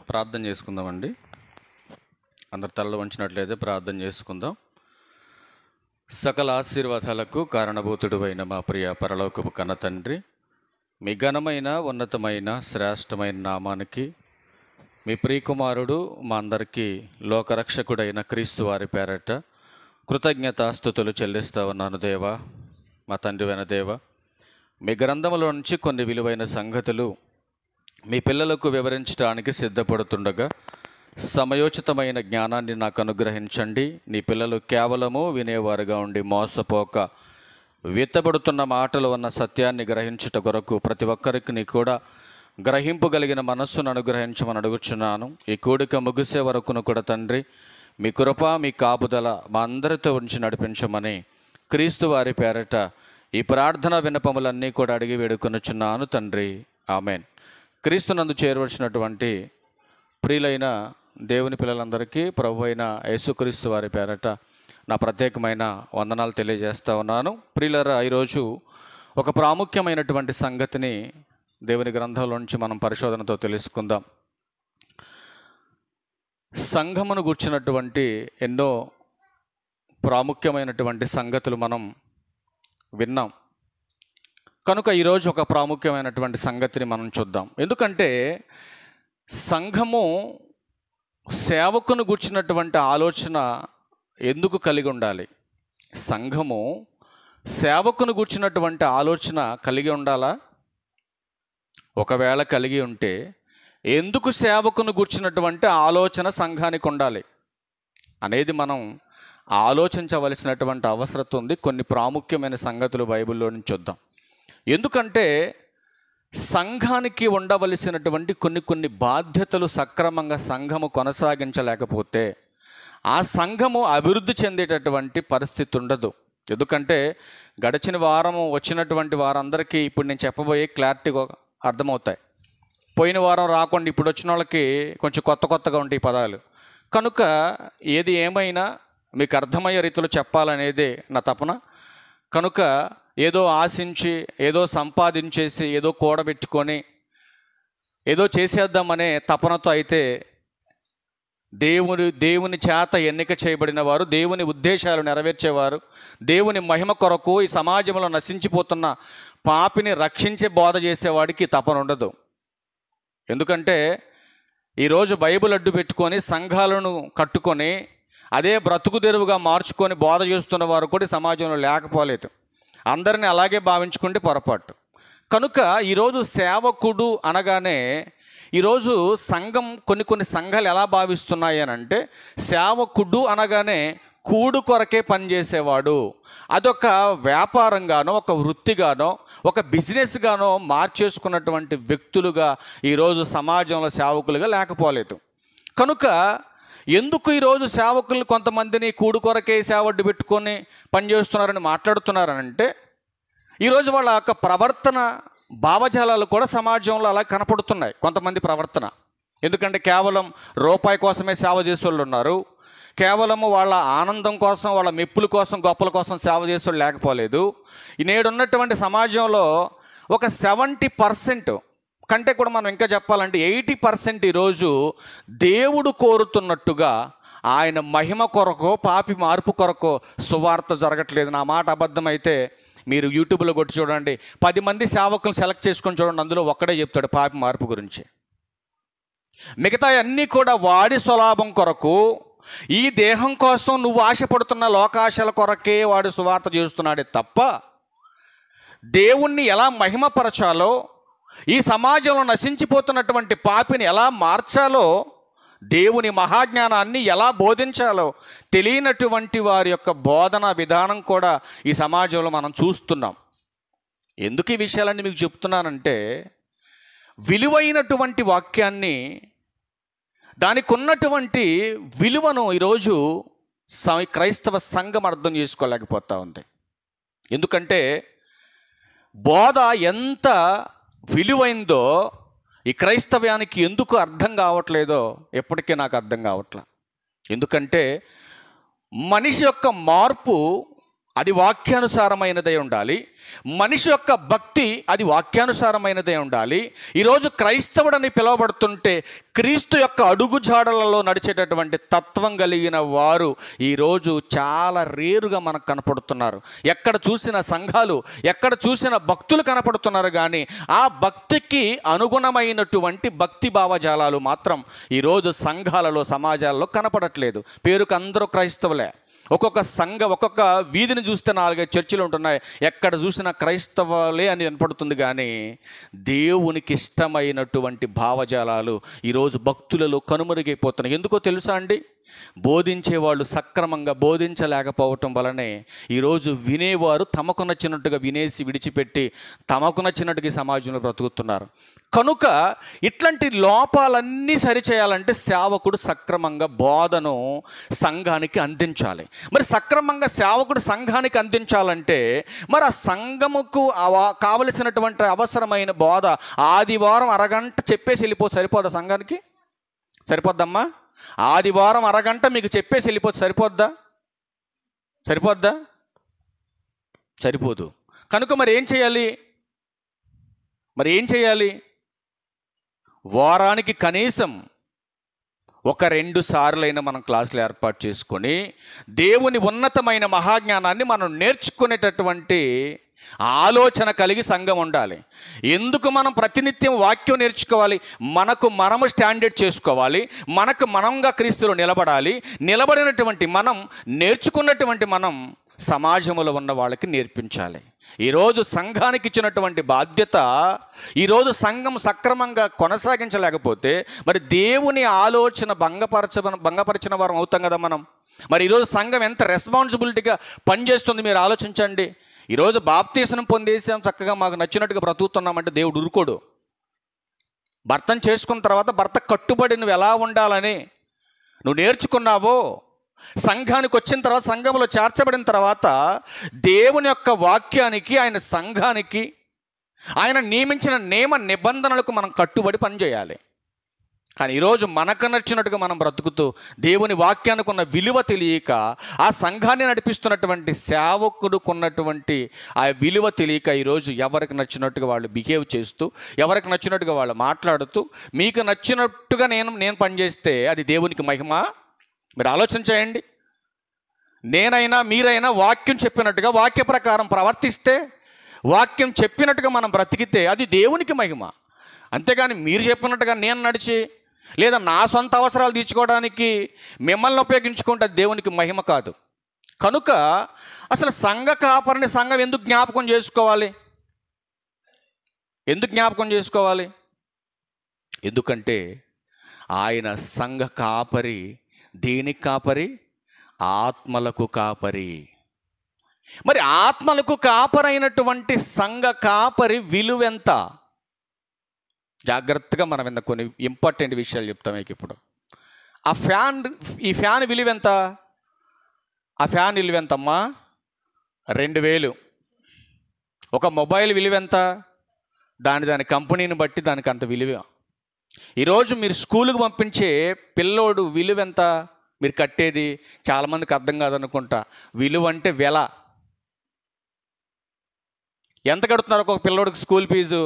ప్రార్థన చేసుకుందామండి. అందరు తలలు వంచినట్లయితే ప్రార్థన చేసుకుందాం. సకల ఆశీర్వాదాలకు కారణభూతుడు అయిన మా ప్రియ పరలోకపు కన్న తండ్రి, మీ ఘనమైన ఉన్నతమైన శ్రేష్టమైన నామానికి మీ ప్రియకుమారుడు మా అందరికీ లోకరక్షకుడైన క్రీస్తు వారి పేరట కృతజ్ఞతాస్తుతులు చెల్లిస్తా ఉన్నాను. దేవా, మా తండ్రివైన దేవ, మీ గ్రంథములో నుంచి కొన్ని విలువైన సంగతులు మీ పిల్లలకు వివరించడానికి సిద్ధపడుతుండగా సమయోచితమైన జ్ఞానాన్ని నాకు అనుగ్రహించండి. నీ పిల్లలు కేవలము వినేవారుగా ఉండి మోసపోక విత్తబడుతున్న మాటలు ఉన్న సత్యాన్ని గ్రహించుట కొరకు ప్రతి ఒక్కరికి నీ కూడా గ్రహింపగలిగిన మనస్సును అనుగ్రహించమని అడుగుచున్నాను. ఈ కూడిక ముగిసే వరకును కూడా తండ్రి, మీ కృప మీ కాపుదల మా అందరితో ఉంచి నడిపించమని క్రీస్తు వారి పేరట ఈ ప్రార్థన విన్నపములన్నీ కూడా అడిగి వేడుకొనుచున్నాను తండ్రి, ఆమెన్. క్రీస్తునందు చేరవలసినటువంటి ప్రియులైన దేవుని పిల్లలందరికీ ప్రభు అయిన యేసుక్రీస్తు వారి పేరట నా ప్రత్యేకమైన వందనాలు తెలియజేస్తా ఉన్నాను. ప్రియులరా, ఈరోజు ఒక ప్రాముఖ్యమైనటువంటి సంగతిని దేవుని గ్రంథంలో నుంచి మనం పరిశోధనతో తెలుసుకుందాం. సంఘమును గూర్చినటువంటి ఎన్నో ప్రాముఖ్యమైనటువంటి సంగతులు మనం విన్నాం కనుక ఈరోజు ఒక ప్రాముఖ్యమైనటువంటి సంగతిని మనం చూద్దాం. ఎందుకంటే సంఘము సేవకును గూర్చినటువంటి ఆలోచన ఎందుకు కలిగి ఉండాలి? సంఘము సేవకును గూర్చినటువంటి ఆలోచన కలిగి ఉండాలా? ఒకవేళ కలిగి ఉంటే ఎందుకు సేవకును గూర్చినటువంటి ఆలోచన సంఘానికి ఉండాలి అనేది మనం ఆలోచించవలసినటువంటి అవసరం ఉంది. కొన్ని ప్రాముఖ్యమైన సంగతులు బైబిల్లో నుంచి చూద్దాం. ఎందుకంటే సంఘానికి ఉండవలసినటువంటి కొన్ని బాధ్యతలు సక్రమంగా సంఘము కొనసాగించలేకపోతే ఆ సంఘము అభివృద్ధి చెందేటటువంటి పరిస్థితి ఉండదు. ఎందుకంటే గడిచిన వారం వచ్చినటువంటి వారందరికీ ఇప్పుడు నేను చెప్పబోయే క్లారిటీగా అర్థమవుతాయి. పోయిన వారం రాకుండా ఇప్పుడు వచ్చిన వాళ్ళకి కొంచెం కొత్తగా ఉంటాయి ఈ పదాలు. కనుక ఏది ఏమైనా మీకు అర్థమయ్యే రీతిలో చెప్పాలనేదే నా తపన. కనుక ఏదో ఆశించి, ఏదో సంపాదించేసి, ఏదో కూడబెట్టుకొని, ఏదో చేసేద్దామనే తపనతో అయితే దేవుని చేత ఎన్నిక చేయబడిన వారు, దేవుని ఉద్దేశాలు నెరవేర్చేవారు, దేవుని మహిమ కొరకు ఈ సమాజంలో నశించిపోతున్న పాపిని రక్షించే బోధ చేసేవాడికి తపన ఉండదు. ఎందుకంటే ఈరోజు బైబిల్ అడ్డు పెట్టుకొని సంఘాలను కట్టుకొని అదే బ్రతుకు తెరువుగా మార్చుకొని బోధ చేస్తున్న వారు కూడా సమాజంలో లేకపోలేదు. అందరినీ అలాగే భావించుకుంటే పొరపాటు. కనుక ఈరోజు సేవకుడు అనగానే ఈరోజు సంఘం కొన్ని సంఘాలు ఎలా భావిస్తున్నాయి అని అంటే, సేవకుడు అనగానే కూడు కొరకే పనిచేసేవాడు, అదొక వ్యాపారంగానో ఒక వృత్తిగానో ఒక బిజినెస్గానో మార్చేసుకున్నటువంటి వ్యక్తులుగా ఈరోజు సమాజంలో సేవకులుగా లేకపోలేదు. కనుక ఎందుకు ఈరోజు సేవకులు కొంతమందిని కూడు కొరకే సేవడ్డు పెట్టుకొని పనిచేస్తున్నారని మాట్లాడుతున్నారనంటే, ఈరోజు వాళ్ళ యొక్క ప్రవర్తన భావజాలాలు కూడా సమాజంలో అలా కనపడుతున్నాయి. కొంతమంది ప్రవర్తన ఎందుకంటే కేవలం రూపాయి కోసమే సేవ చేసేవాళ్ళు ఉన్నారు, కేవలము వాళ్ళ ఆనందం కోసం, వాళ్ళ మెప్పుల కోసం, గొప్పల కోసం సేవ చేసేవాళ్ళు లేకపోలేదు. నేడున్నటువంటి సమాజంలో ఒక 70% కంటే కూడా మనం ఇంకా చెప్పాలంటే 80% ఈరోజు దేవుడు కోరుతున్నట్టుగా ఆయన మహిమ కొరకు, పాపి మార్పు కొరకు సువార్త జరగట్లేదు. నా మాట అబద్ధమైతే మీరు యూట్యూబ్లో కొట్టి చూడండి, 10 మంది సేవకులను సెలెక్ట్ చేసుకొని చూడండి, అందులో ఒక్కడే చెప్తాడు పాపి మార్పు గురించి. మిగతా అన్నీ కూడా వాడి స్వలాభం కొరకు, ఈ దేహం కోసం నువ్వు ఆశపడుతున్న లోకాశల కొరకే వాడు సువార్త చేస్తున్నాడే తప్ప దేవుణ్ణి ఎలా మహిమపరచాలో, ఈ సమాజంలో నశించిపోతున్నటువంటి పాపిని ఎలా మార్చాలో, దేవుని మహాజ్ఞానాన్ని ఎలా బోధించాలో తెలియనటువంటి వారి యొక్క బోధన విధానం కూడా ఈ సమాజంలో మనం చూస్తున్నాం. ఎందుకు ఈ విషయాలన్నీ మీకు చెప్తున్నానంటే, విలువైనటువంటి వాక్యాన్ని, దానికి ఉన్నటువంటి విలువను ఈరోజు క్రైస్తవ సంఘం అర్థం చేసుకోలేకపోతూ ఉంది. ఎందుకంటే బోధ ఎంత విలువైందో ఈ క్రైస్తవ్యానికి ఎందుకు అర్థం కావట్లేదో ఎప్పటికీ నాకు అర్థం కావట్లే. ఎందుకంటే మనిషి యొక్క మార్పు అది వాక్యానుసారమైనదే ఉండాలి. మనిషి యొక్క భక్తి అది వాక్యానుసారమైనదే ఉండాలి. ఈరోజు క్రైస్తవుడని పిలువబడుతుంటే క్రీస్తు యొక్క అడుగుజాడలలో నడిచేటటువంటి తత్వం కలిగిన వారు ఈరోజు చాలా రేరుగా మనకు కనపడుతున్నారు. ఎక్కడ చూసిన సంఘాలు, ఎక్కడ చూసిన భక్తులు కనపడుతున్నారు, కానీ ఆ భక్తికి అనుగుణమైనటువంటి భక్తి భావజాలాలు మాత్రం ఈరోజు సంఘాలలో, సమాజాలలో కనపడట్లేదు. పేరుకు అందరూ క్రైస్తవులే. ఒక్కొక్క వీధిని చూస్తే 4-5 చర్చిలు ఉంటున్నాయి. ఎక్కడ చూసినా క్రైస్తవులే అని వినపడుతుంది, కానీ దేవునికి ఇష్టమైనటువంటి భావజాలాలు ఈరోజు భక్తులలో కనుమరుగైపోతున్నాయి. ఎందుకో తెలుసా అండి? బోధించేవాళ్ళు సక్రమంగా బోధించలేకపోవటం వలనే ఈరోజు వినేవారు తమకు నచ్చినట్టుగా వినేసి విడిచిపెట్టి తమకు నచ్చినట్టుగా సమాజంలో బ్రతుకుతున్నారు. కనుక ఇట్లాంటి లోపాలన్నీ సరిచేయాలంటే సేవకుడు సక్రమంగా బోధను సంఘానికి అందించాలి. మరి సక్రమంగా సేవకుడు సంఘానికి అందించాలంటే మరి ఆ సంఘముకు కావలసినటువంటి అవసరమైన బోధ ఆదివారం అరగంట చెప్పేసి సరిపోదా? సంఘానికి సరిపోద్దమ్మా? ఆదివారం అరగంట మీకు చెప్పేసి సరిపోద్దా? సరిపోదు. కనుక మరి ఏం చేయాలి? వారానికి కనీసం 1-2 సార్లైనా మనం క్లాసులు ఏర్పాటు చేసుకొని దేవుని ఉన్నతమైన మహాజ్ఞానాన్ని మనం నేర్చుకునేటటువంటి ఆలోచన కలిగి సంఘం ఉండాలి. ఎందుకు మనం ప్రతినిత్యం వాక్యం నేర్చుకోవాలి? మనకు మనము స్టాండర్డ్ చేసుకోవాలి. మనకు మనంగా క్రీస్తులో నిలబడాలి. నిలబడినటువంటి మనం, నేర్చుకున్నటువంటి మనం సమాజంలో ఉన్న వాళ్ళకి నేర్పించాలి. ఈరోజు సంఘానికి ఇచ్చినటువంటి బాధ్యత, ఈరోజు సంఘం సక్రమంగా కొనసాగించలేకపోతే మరి దేవుని ఆలోచన భంగపరిచిన వారం అవుతాం కదా మనం. మరి ఈరోజు సంఘం ఎంత రెస్పాన్సిబిలిటీగా పనిచేస్తుంది మీరు ఆలోచించండి. ఈరోజు బాప్తీసం పొందేసాం, చక్కగా మాకు నచ్చినట్టుగా బ్రతుకుతున్నామంటే దేవుడు ఊరుకోడు. భర్తను చేసుకున్న తర్వాత భర్త కట్టుబడి నువ్వు ఎలా ఉండాలని నువ్వు నేర్చుకున్నావో, సంఘానికి వచ్చిన తర్వాత, సంఘంలో చేర్చబడిన తర్వాత దేవుని యొక్క వాక్యానికి, ఆయన సంఘానికి, ఆయన నియమించిన నియమ నిబంధనలకు మనం కట్టుబడి పనిచేయాలి. కానీ ఈరోజు మనకు నచ్చినట్టుగా మనం బ్రతుకుతూ దేవుని వాక్యానికి ఉన్న విలువ తెలియక, ఆ సంఘాన్ని నడిపిస్తున్నటువంటి సేవకుడికి ఉన్నటువంటి ఆ విలువ తెలియక ఈరోజు ఎవరికి నచ్చినట్టుగా వాళ్ళు బిహేవ్ చేస్తూ, ఎవరికి నచ్చినట్టుగా వాళ్ళు మాట్లాడుతూ, మీకు నచ్చినట్టుగా నేను పనిచేస్తే అది దేవునికి మహిమ? మీరు ఆలోచన చేయండి. నేనైనా మీరైనా వాక్యం చెప్పినట్టుగా, వాక్య ప్రకారం ప్రవర్తిస్తే, వాక్యం చెప్పినట్టుగా మనం బ్రతికితే అది దేవునికి మహిమ. అంతేగాని మీరు చెప్పినట్టుగా నేను నడిచి, లేదా నా సొంత అవసరాలు తీర్చుకోవడానికి మిమ్మల్ని ఉపయోగించుకుంటే అది దేవునికి మహిమ కాదు. కనుక అసలు సంఘ కాపరిని సంఘం ఎందుకు జ్ఞాపకం చేసుకోవాలి? ఎందుకంటే ఆయన సంఘ కాపరి. దేనికి కాపరి? ఆత్మలకు కాపరి. మరి ఆత్మలకు కాపరైనటువంటి సంఘ కాపరి విలువెంత? జాగ్రత్తగా మనం కొన్ని ఇంపార్టెంట్ విషయాలు చెప్తాం మీకు ఇప్పుడు. ఈ ఫ్యాన్ విలువ ఎంత? ఆ ఫ్యాన్ విలువ ఎంతమ్మా? 2000. ఒక మొబైల్ విలువ ఎంత? దాని కంపెనీని బట్టి దానికి అంత విలువ. ఈరోజు మీరు స్కూలుకు పంపించే పిల్లోడు విలువ ఎంత? మీరు కట్టేది చాలామందికి అర్థం కాదనుకుంటా. విలువ అంటే వెల. ఎంత కడుతున్నారు ఒక్కొక్క పిల్లోడికి స్కూల్ ఫీజు?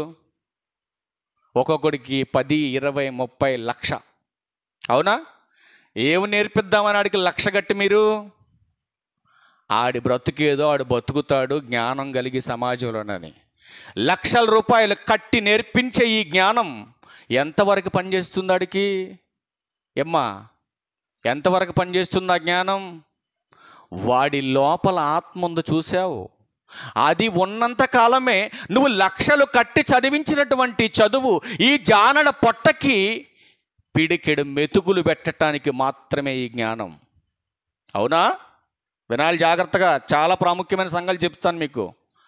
ఒక్కొక్కడికి 10, 20, 30 లక్ష. అవునా? ఏమి నేర్పిద్దామని ఆడికి 1,00,000 కట్టి మీరు, ఆడి బ్రతుకేదో ఆడు బతుకుతాడు జ్ఞానం కలిగి సమాజంలోనని. లక్షల రూపాయలు కట్టి నేర్పించే ఈ జ్ఞానం ఎంతవరకు పనిచేస్తుంది ఆడికి? ఏమ్మా, ఎంతవరకు పనిచేస్తుంది ఆ జ్ఞానం? వాడి లోపల ఆత్మ ఉందో చూసావు? అది ఉన్నంత కాలమే నువ్వు లక్షలు కట్టి చదివించినటువంటి చదువు ఈ జానడ పొట్టకి పిడికెడు మెతుకులు పెట్టడానికి మాత్రమే ఈ జ్ఞానం. అవునా? వినాలి జాగ్రత్తగా. చాలా ప్రాముఖ్యమైన సంగతులు చెప్తాను మీకు.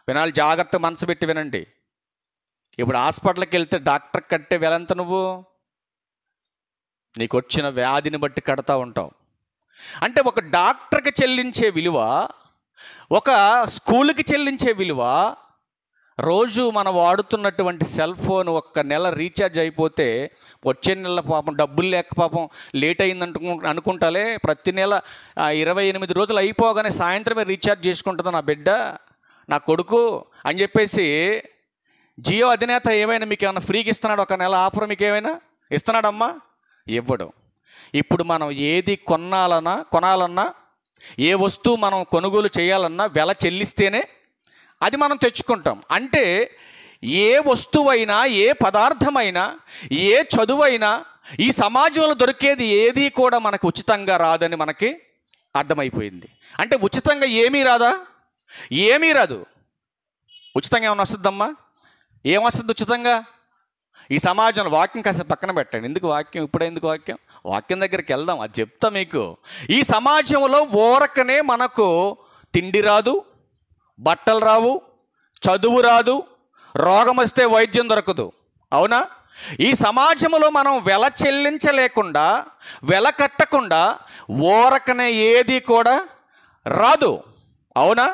వినాలి జాగ్రత్తగా, మనసు పెట్టి వినండి. ఇప్పుడు హాస్పిటల్కి వెళ్తే డాక్టర్ కట్టే వెలంత నువ్వు నీకు వచ్చిన వ్యాధిని బట్టి కడతా ఉంటావు. అంటే ఒక డాక్టర్కి చెల్లించే విలువ, ఒక స్కూల్కి చెల్లించే విలువ రోజు మనం వాడుతున్నటువంటి సెల్ ఫోన్ ఒక్క నెల రీఛార్జ్ అయిపోతే వచ్చే నెల పాపం డబ్బులు లేక పాపం లేట్ అయింది అనుకుంటాలే, ప్రతి నెల 28 రోజులు అయిపోగానే సాయంత్రమే రీఛార్జ్ చేసుకుంటుంది నా బిడ్డ, నా కొడుకు అని చెప్పేసి జియో అధినేత ఏమైనా మీకు ఏమైనా ఫ్రీకి ఇస్తున్నాడు? ఒక నెల ఆఫర్ మీకు ఏమైనా ఇస్తున్నాడమ్మా? ఇవ్వడు. ఇప్పుడు మనం ఏది కొనాలన్నా ఏ వస్తువు మనం కొనుగోలు చేయాలన్నా వెల చెల్లిస్తేనే అది మనం తెచ్చుకుంటాం. అంటే ఏ వస్తువైనా, ఏ పదార్థమైనా, ఏ చదువైనా ఈ సమాజంలో దొరికేది ఏది కూడా మనకు ఉచితంగా రాదని మనకి అర్థమైపోయింది. అంటే ఉచితంగా ఏమీ రాదా? ఏమీ రాదు. ఉచితంగా ఏమైనా వస్తుందమ్మా? ఏమొస్తుంది ఉచితంగా? ఈ సమాజంలో వాక్యం కాసేపు పక్కన పెట్టండి. ఎందుకు వాక్యం ఇప్పుడే, ఎందుకు వాక్యం దగ్గరికి వెళ్దాం, అది చెప్తా మీకు. ఈ సమాజంలో ఊరకనే మనకు తిండి రాదు, బట్టలు రావు, చదువు రాదు, రోగం వస్తే వైద్యం దొరకదు. అవునా? ఈ సమాజంలో మనం వెల చెల్లించలేకుండా, వెల కట్టకుండా ఊరకనే ఏది కూడా రాదు. అవునా?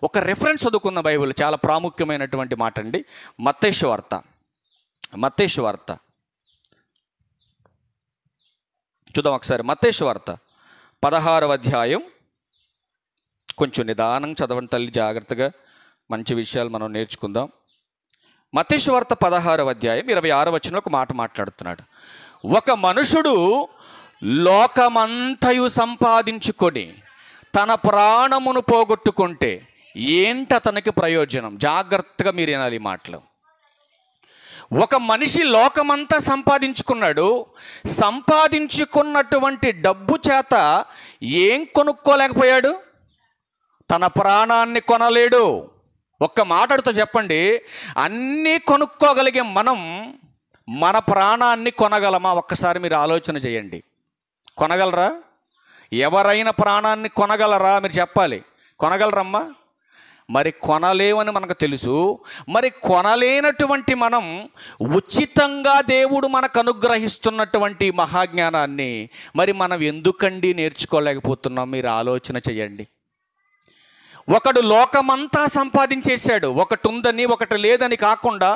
ఒక రెఫరెన్స్ చదువుకున్న బైబిల్, చాలా ప్రాముఖ్యమైనటువంటి మాట అండి. మత్తయి వార్త చూద్దాం ఒకసారి. మత్తయి వార్త 16వ అధ్యాయం. కొంచెం నిదానం చదవండి తల్లి, జాగ్రత్తగా మంచి విషయాలు మనం నేర్చుకుందాం. మత్తయి వార్త 16వ అధ్యాయం 26వ వచనంలో ఒక మాట మాట్లాడుతున్నాడు. ఒక మనుషుడు లోకమంతయు సంపాదించుకొని తన ప్రాణమును పోగొట్టుకుంటే ఏంటతనికి ప్రయోజనం? జాగ్రత్తగా మీరు వినాలి ఈ మాటలు. ఒక మనిషి లోకమంతా సంపాదించుకున్నాడు, సంపాదించుకున్నటువంటి డబ్బు చేత ఏం కొనుక్కోలేకపోయాడు? తన ప్రాణాన్ని కొనలేడు. ఒక్క మాటతో చెప్పండి, అన్నీ కొనుక్కోగలిగే మనం మన ప్రాణాన్ని కొనగలమా? ఒక్కసారి మీరు ఆలోచన చేయండి. కొనగలరా? ఎవరైనా ప్రాణాన్ని కొనగలరా? మీరు చెప్పాలి. కొనగలరమ్మా? మరి కొనలేమని మనకు తెలుసు. మరి కొనలేనటువంటి మనం ఉచితంగా దేవుడు మనకు అనుగ్రహిస్తున్నటువంటి మహాజ్ఞానాన్ని మరి మనం ఎందుకండి నేర్చుకోలేకపోతున్నాం? మీరు ఆలోచన చేయండి. ఒకడు లోకమంతా సంపాదించేశాడు, ఒకటి ఉందని ఒకటి లేదని కాకుండా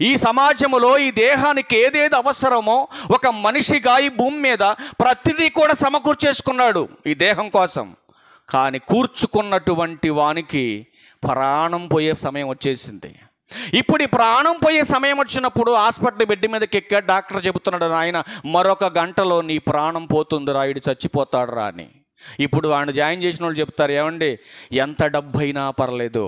ఈ సమాజంలో ఈ దేహానికి ఏదేది అవసరమో ఒక మనిషిగా ఈ భూమి మీద ప్రతిదీ కూడా సమకూర్చేసుకున్నాడు ఈ దేహం కోసం. కానీ కూర్చుకున్నటువంటి వానికి ప్రాణం పోయే సమయం వచ్చేసింది. ఇప్పుడు ఈ ప్రాణం పోయే సమయం వచ్చినప్పుడు హాస్పిటల్ బెడ్ మీదకి ఎక్కా, డాక్టర్ చెబుతున్నాడు, ఆయన మరొక గంటలో నీ ప్రాణం పోతుందిరా, ఇడు చచ్చిపోతాడు రా అని. ఇప్పుడు వాడిని జాయిన్ చేసిన వాళ్ళు చెప్తారు, ఏమండి ఎంత డబ్బు అయినా పర్లేదు,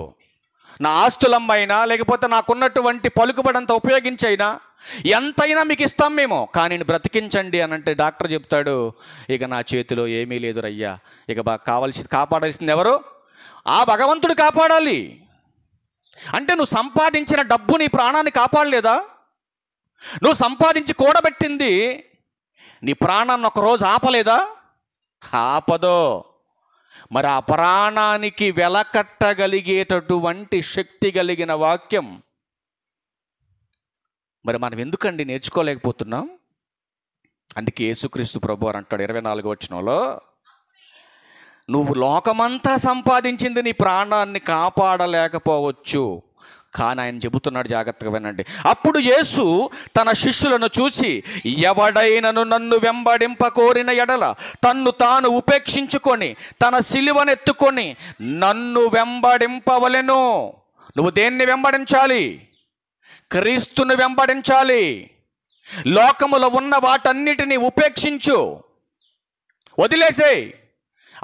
నా ఆస్తులమ్మైనా లేకపోతే నాకున్నటువంటి పలుకుబడంత ఉపయోగించైనా ఎంతైనా మీకు ఇస్తాం మేము, కానీ బ్రతికించండి అని అంటే డాక్టర్ చెప్తాడు, ఇక నా చేతిలో ఏమీ లేదు రయ్యా, ఇక కాపాడాల్సింది ఎవరు? ఆ భగవంతుడు కాపాడాలి. అంటే నువ్వు సంపాదించిన డబ్బు నీ ప్రాణాన్ని కాపాడలేదా? నువ్వు సంపాదించి కూడబెట్టింది నీ ప్రాణాన్ని ఒకరోజు ఆపలేదా? ఆపదో. మరి ఆ ప్రాణానికి వెలకట్టగలిగేటటువంటి శక్తి కలిగిన వాక్యం మరి మనం ఎందుకండి నేర్చుకోలేకపోతున్నాం? అందుకే యేసుక్రీస్తు ప్రభువారు అంటాడు 24వ వచనంలో, నువ్వు లోకమంతా సంపాదించింది నీ ప్రాణాన్ని కాపాడలేకపోవచ్చు, కానీ ఆయన చెబుతున్నాడు, జాగ్రత్తగా వినండి. అప్పుడు యేసు తన శిష్యులను చూసి, ఎవడైనను నన్ను వెంబడింప కోరిన ఎడల తన్ను తాను ఉపేక్షించుకొని తన సిలువనెత్తుకొని నన్ను వెంబడింపవలెను. నువ్వు దేన్ని వెంబడించాలి? క్రీస్తుని వెంబడించాలి. లోకములో ఉన్న వాటన్నిటినీ ఉపేక్షించు, వదిలేసేయ్.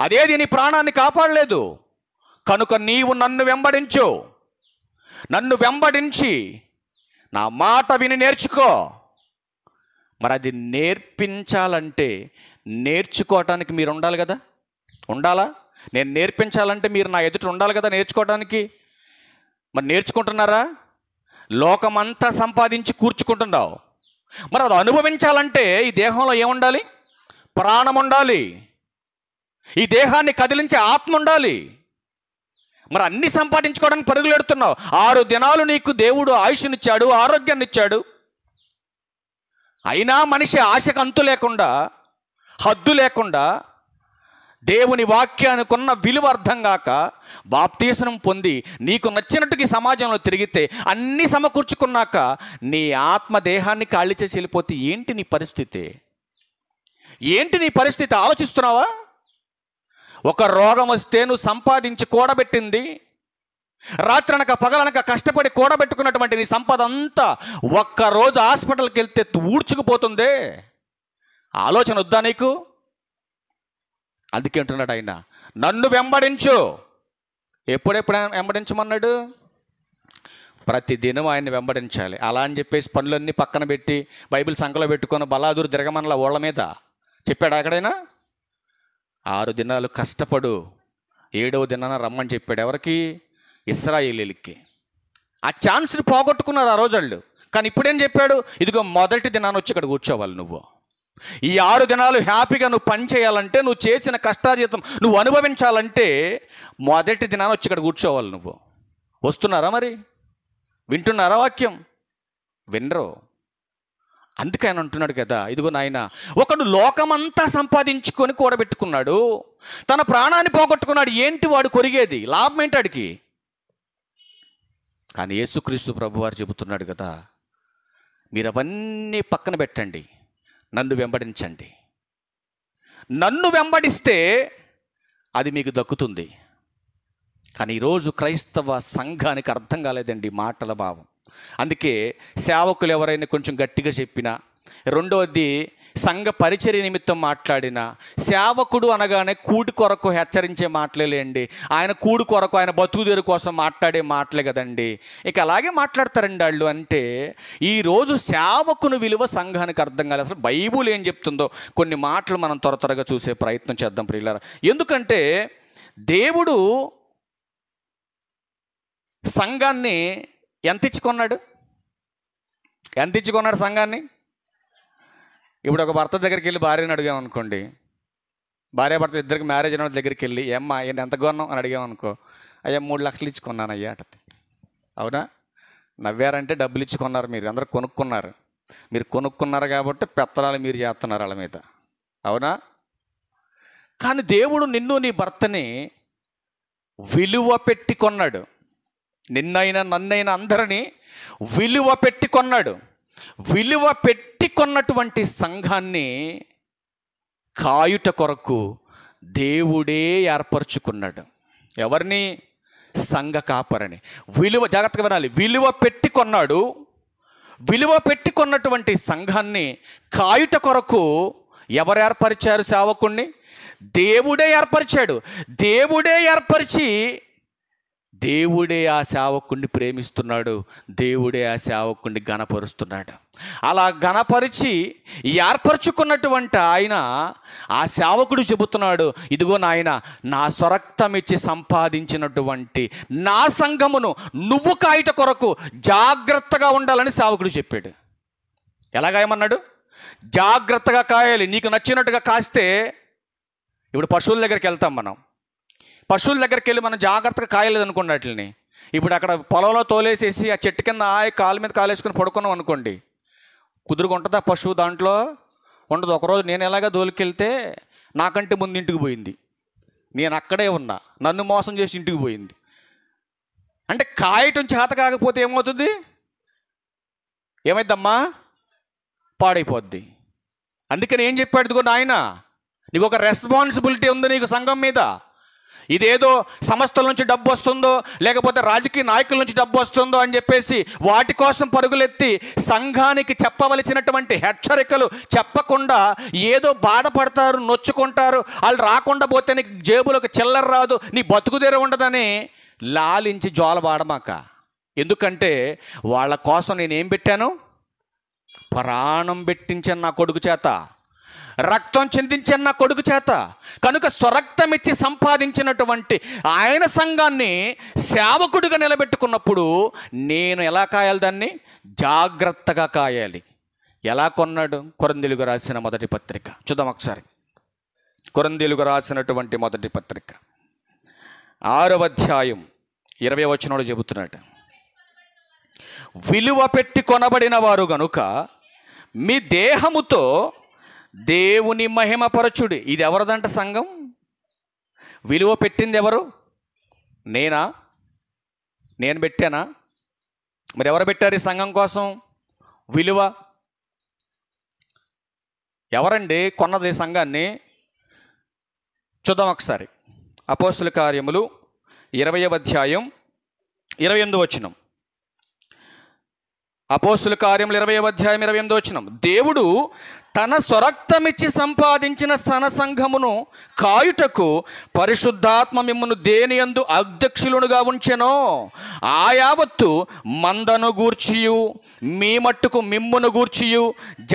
అదేది నీ ప్రాణాన్ని కాపాడలేదు. కనుక నీవు నన్ను వెంబడించు. నన్ను వెంబడించి నా మాట విని నేర్చుకో. మరి అది నేర్పించాలంటే నేర్చుకోవటానికి మీరు ఉండాలి కదా, ఉండాలా? నేను నేర్పించాలంటే మీరు నా ఎదుట ఉండాలి కదా నేర్చుకోవడానికి. మరి నేర్చుకుంటున్నారా? లోకమంతా సంపాదించి కూర్చుకుంటున్నావు. మరి అది అనుభవించాలంటే ఈ దేహంలో ఏముండాలి? ప్రాణం ఉండాలి. ఈ దేహాన్ని కదిలించే ఆత్మ ఉండాలి. మరి అన్ని సంపాదించుకోవడానికి పరుగులెడుతున్నావు. 6 దినాలు నీకు దేవుడు ఆయుష్నిచ్చాడు, ఆరోగ్యాన్ని ఇచ్చాడు. అయినా మనిషి ఆశకు అంతు లేకుండా, హద్దు లేకుండా దేవుని వాక్యానికి ఉన్న విలువ అర్థం కాక బాప్తీసం పొంది నీకు నచ్చినట్టుగా ఈ సమాజంలో తిరిగితే అన్నీ సమకూర్చుకున్నాక నీ ఆత్మ దేహాన్ని ఖాళీ చేసి వెళ్ళిపోతే ఏంటి నీ పరిస్థితి? ఏంటి నీ పరిస్థితి ఆలోచిస్తున్నావా? ఒక రోగం వస్తే నువ్వు సంపాదించి కూడబెట్టింది, రాత్రనక పగలనక కష్టపడి కూడబెట్టుకున్నటువంటి నీ సంపద అంతా ఒక్కరోజు హాస్పిటల్కి వెళ్తే ఊడ్చుకుపోతుందే. ఆలోచన వద్దా నీకు? అందుకే అంటున్నాడు ఆయన, నన్ను వెంబడించు. ఎప్పుడెప్పుడు వెంబడించమన్నాడు? ప్రతిదినం ఆయన్ని వెంబడించాలి. అలా అని చెప్పేసి పనులన్నీ పక్కన పెట్టి బైబిల్ సంకలో పెట్టుకొని బలాదూరు తిరగమనలా ఓళ్ళ మీద చెప్పాడు ఎక్కడైనా? 6 దినాలు కష్టపడు, 7వ దినాన రమ్మని చెప్పాడు. ఎవరికి? ఇశ్రాయేలీలకి. ఆ ఛాన్స్ని పోగొట్టుకున్నారు ఆ రోజుళ్ళు. కానీ ఇప్పుడేం చెప్పాడు? ఇదిగో మొదటి దినాన్ని వచ్చి ఇక్కడ కూర్చోవాలి. నువ్వు ఈ 6 దినాలు హ్యాపీగా నువ్వు పని చేయాలంటే, నువ్వు చేసిన కష్టార్జితం నువ్వు అనుభవించాలంటే మొదటి దినాన్ని వచ్చి ఇక్కడ కూర్చోవాలి. నువ్వు వస్తున్నారా? మరి వింటున్నారా వాక్యం? వినరు. అందుకే ఆయన అంటున్నాడు కదా, ఇదిగో నాయన, ఒకడు లోకమంతా సంపాదించుకొని కూడబెట్టుకున్నాడు, తన ప్రాణాన్ని పోగొట్టుకున్నాడు. ఏంటి వాడు కొరిగేది? లాభం ఏంటి వాడికి? కానీ యేసుక్రీస్తు ప్రభువారు చెబుతున్నాడు కదా, మీరు అవన్నీ పక్కన పెట్టండి, నన్ను వెంబడించండి. నన్ను వెంబడిస్తే అది మీకు దక్కుతుంది. కానీ ఈరోజు క్రైస్తవ సంఘానికి అర్థం కాలేదండి మాటల భావం. అందుకే సేవకులు ఎవరైనా కొంచెం గట్టిగా చెప్పినా, రెండవది సంఘ పరిచర్య నిమిత్తం మాట్లాడిన, సేవకుడు అనగానే కూడి కొరకు హెచ్చరించే మాటలేండి. ఆయన కూడి కొరకు, ఆయన బతుకుదేరు కోసం మాట్లాడే మాటలే కదండి. ఇక అలాగే మాట్లాడతారండి వాళ్ళు. అంటే ఈరోజు సేవకుని విలువ సంఘానికి అర్థం కాలేదు. అసలు బైబుల్ ఏం చెప్తుందో కొన్ని మాటలు మనం త్వరగా చూసే ప్రయత్నం చేద్దాం ప్రియులారా. ఎందుకంటే దేవుడు సంఘాన్ని ఎంత ఇచ్చుకున్నాడు? సంఘాన్ని? ఇప్పుడు ఒక భర్త దగ్గరికి వెళ్ళి భార్యని అడిగామనుకోండి, భార్యాభర్త ఇద్దరికి మ్యారేజ్ అయిన దగ్గరికి వెళ్ళి, ఏమ్మా ఎంత కొన్నాం అని అడిగామనుకో, అయ్యా 3 లక్షలు ఇచ్చుకున్నాను అయ్యా అంటది. అవునా? నవ్వారంటే డబ్బులు ఇచ్చుకున్నారు. మీరు అందరూ కొనుక్కున్నారు. మీరు కొనుక్కున్నారు కాబట్టి పెత్తనాలు మీరు చేస్తున్నారు వాళ్ళ మీద. అవునా? కానీ దేవుడు నిన్ను నీ భర్తని విలువ పెట్టి కొన్నాడు. నిన్నైనా నన్నైనా అందరినీ విలువ పెట్టి కొన్నాడు. విలువ పెట్టి కొన్నటువంటి సంఘాన్ని కాయుట కొరకు దేవుడే ఏర్పరచుకున్నాడు. ఎవరిని? సంఘ కాపరిని. విలువ, జాగ్రత్తగా వినాలి, విలువ పెట్టి కొన్నాడు. విలువ పెట్టి కొన్నటువంటి సంఘాన్ని కాయుట కొరకు ఎవరు ఏర్పరిచారు? సేవకుణ్ణి దేవుడే ఏర్పరిచాడు. దేవుడే ఏర్పరిచి దేవుడే ఆ సేవకుణ్ణి ప్రేమిస్తున్నాడు. దేవుడే ఆ సేవకుణ్ణి ఘనపరుస్తున్నాడు. అలా ఘనపరిచి ఏర్పరచుకున్నటువంటి ఆయన, ఆ సేవకుడు చెబుతున్నాడు, ఇదిగో నాయన, నా స్వరక్తం ఇచ్చి సంపాదించినటువంటి నా సంఘమును నువ్వు కాయట కొరకు జాగ్రత్తగా ఉండాలని సేవకుడు చెప్పాడు. ఎలాగాయమన్నాడు? జాగ్రత్తగా కాయాలి. నీకు నచ్చినట్టుగా కాస్తే, ఇప్పుడు పశువుల దగ్గరికి వెళ్తాం మనం. పశువుల దగ్గరికి వెళ్ళి మనం జాగ్రత్తగా కాయలేదు అనుకోండి వాటిని. ఇప్పుడు అక్కడ పొలంలో తోలేసేసి ఆ చెట్టు కింద కాలు మీద కాలేసుకొని పడుకున్నాం అనుకోండి, కుదురుకుంటుందా పశువు? దాంట్లో ఉండదు. ఒకరోజు నేను ఎలాగా దోలికెళ్తే నాకంటే ముందు ఇంటికి పోయింది. నేను అక్కడే ఉన్నా, నన్ను మోసం చేసి ఇంటికి పోయింది. అంటే కాయటం చేత కాకపోతే ఏమవుతుంది? ఏమైద్దమ్మా? పాడైపోద్ది. అందుకని ఏం చెప్పాడు? ఇదిగో నాయన, నీకు ఒక రెస్పాన్సిబిలిటీ ఉంది నీకు సంఘం మీద. ఇదేదో సంస్థల నుంచి డబ్బు వస్తుందో, లేకపోతే రాజకీయ నాయకుల నుంచి డబ్బు వస్తుందో అని చెప్పేసి వాటి కోసం పరుగులెత్తి సంఘానికి చెప్పవలసినటువంటి హెచ్చరికలు చెప్పకుండా ఏదో బాధపడతారు, నొచ్చుకుంటారు. వాళ్ళు రాకుండా పోతే నీకు జేబులోకి చిల్లర రాదు, నీ బతుకుదేర ఉండదని లాలించి జోలబాడమాక. ఎందుకంటే వాళ్ళ కోసం నేనేం పెట్టాను? ప్రాణం పెట్టించాను నా కొడుకు చేత, రక్తం చిందించాను నా కొడుకు చేత. కనుక స్వరక్తం ఇచ్చి సంపాదించినటువంటి ఆయన సంఘాన్ని సేవకుడిగా నిలబెట్టుకున్నప్పుడు నేను ఎలా కాయాలి? దాన్ని జాగ్రత్తగా కాయాలి. ఎలా కొన్నాడు? కొరింథీయులకు రాసిన మొదటి పత్రిక చూద్దాం ఒకసారి. కొరింథీయులకు రాసినటువంటి మొదటి పత్రిక 6వ అధ్యాయం 20వ వచనంలో చెబుతున్నాడు, విలువ పెట్టి కొనబడిన వారు గనుక మీ దేహముతో దేవుని మహిమపరచుడి. ఇది ఎవరిదంట? సంఘం. విలువ పెట్టింది ఎవరు? నేనా? నేను పెట్టానా? మరి ఎవరు పెట్టారు ఈ సంఘం కోసం విలువ? ఎవరండి కొన్నది సంఘాన్ని? చూద్దాం ఒకసారి. అపోస్తుల కార్యములు 20వ అధ్యాయం 28వ వచనం. అపోస్తుల కార్యములు 20వ అధ్యాయం 28వ వచనం. దేవుడు తన స్వరక్తమిచ్చి సంపాదించిన తన సంఘమును కాయుటకు పరిశుద్ధాత్మ మిమ్మును దేనియందు అధ్యక్షులుగా ఉంచెనో ఆ యావత్తు మందను గూర్చియు మీ మట్టుకు మిమ్మును గూర్చియు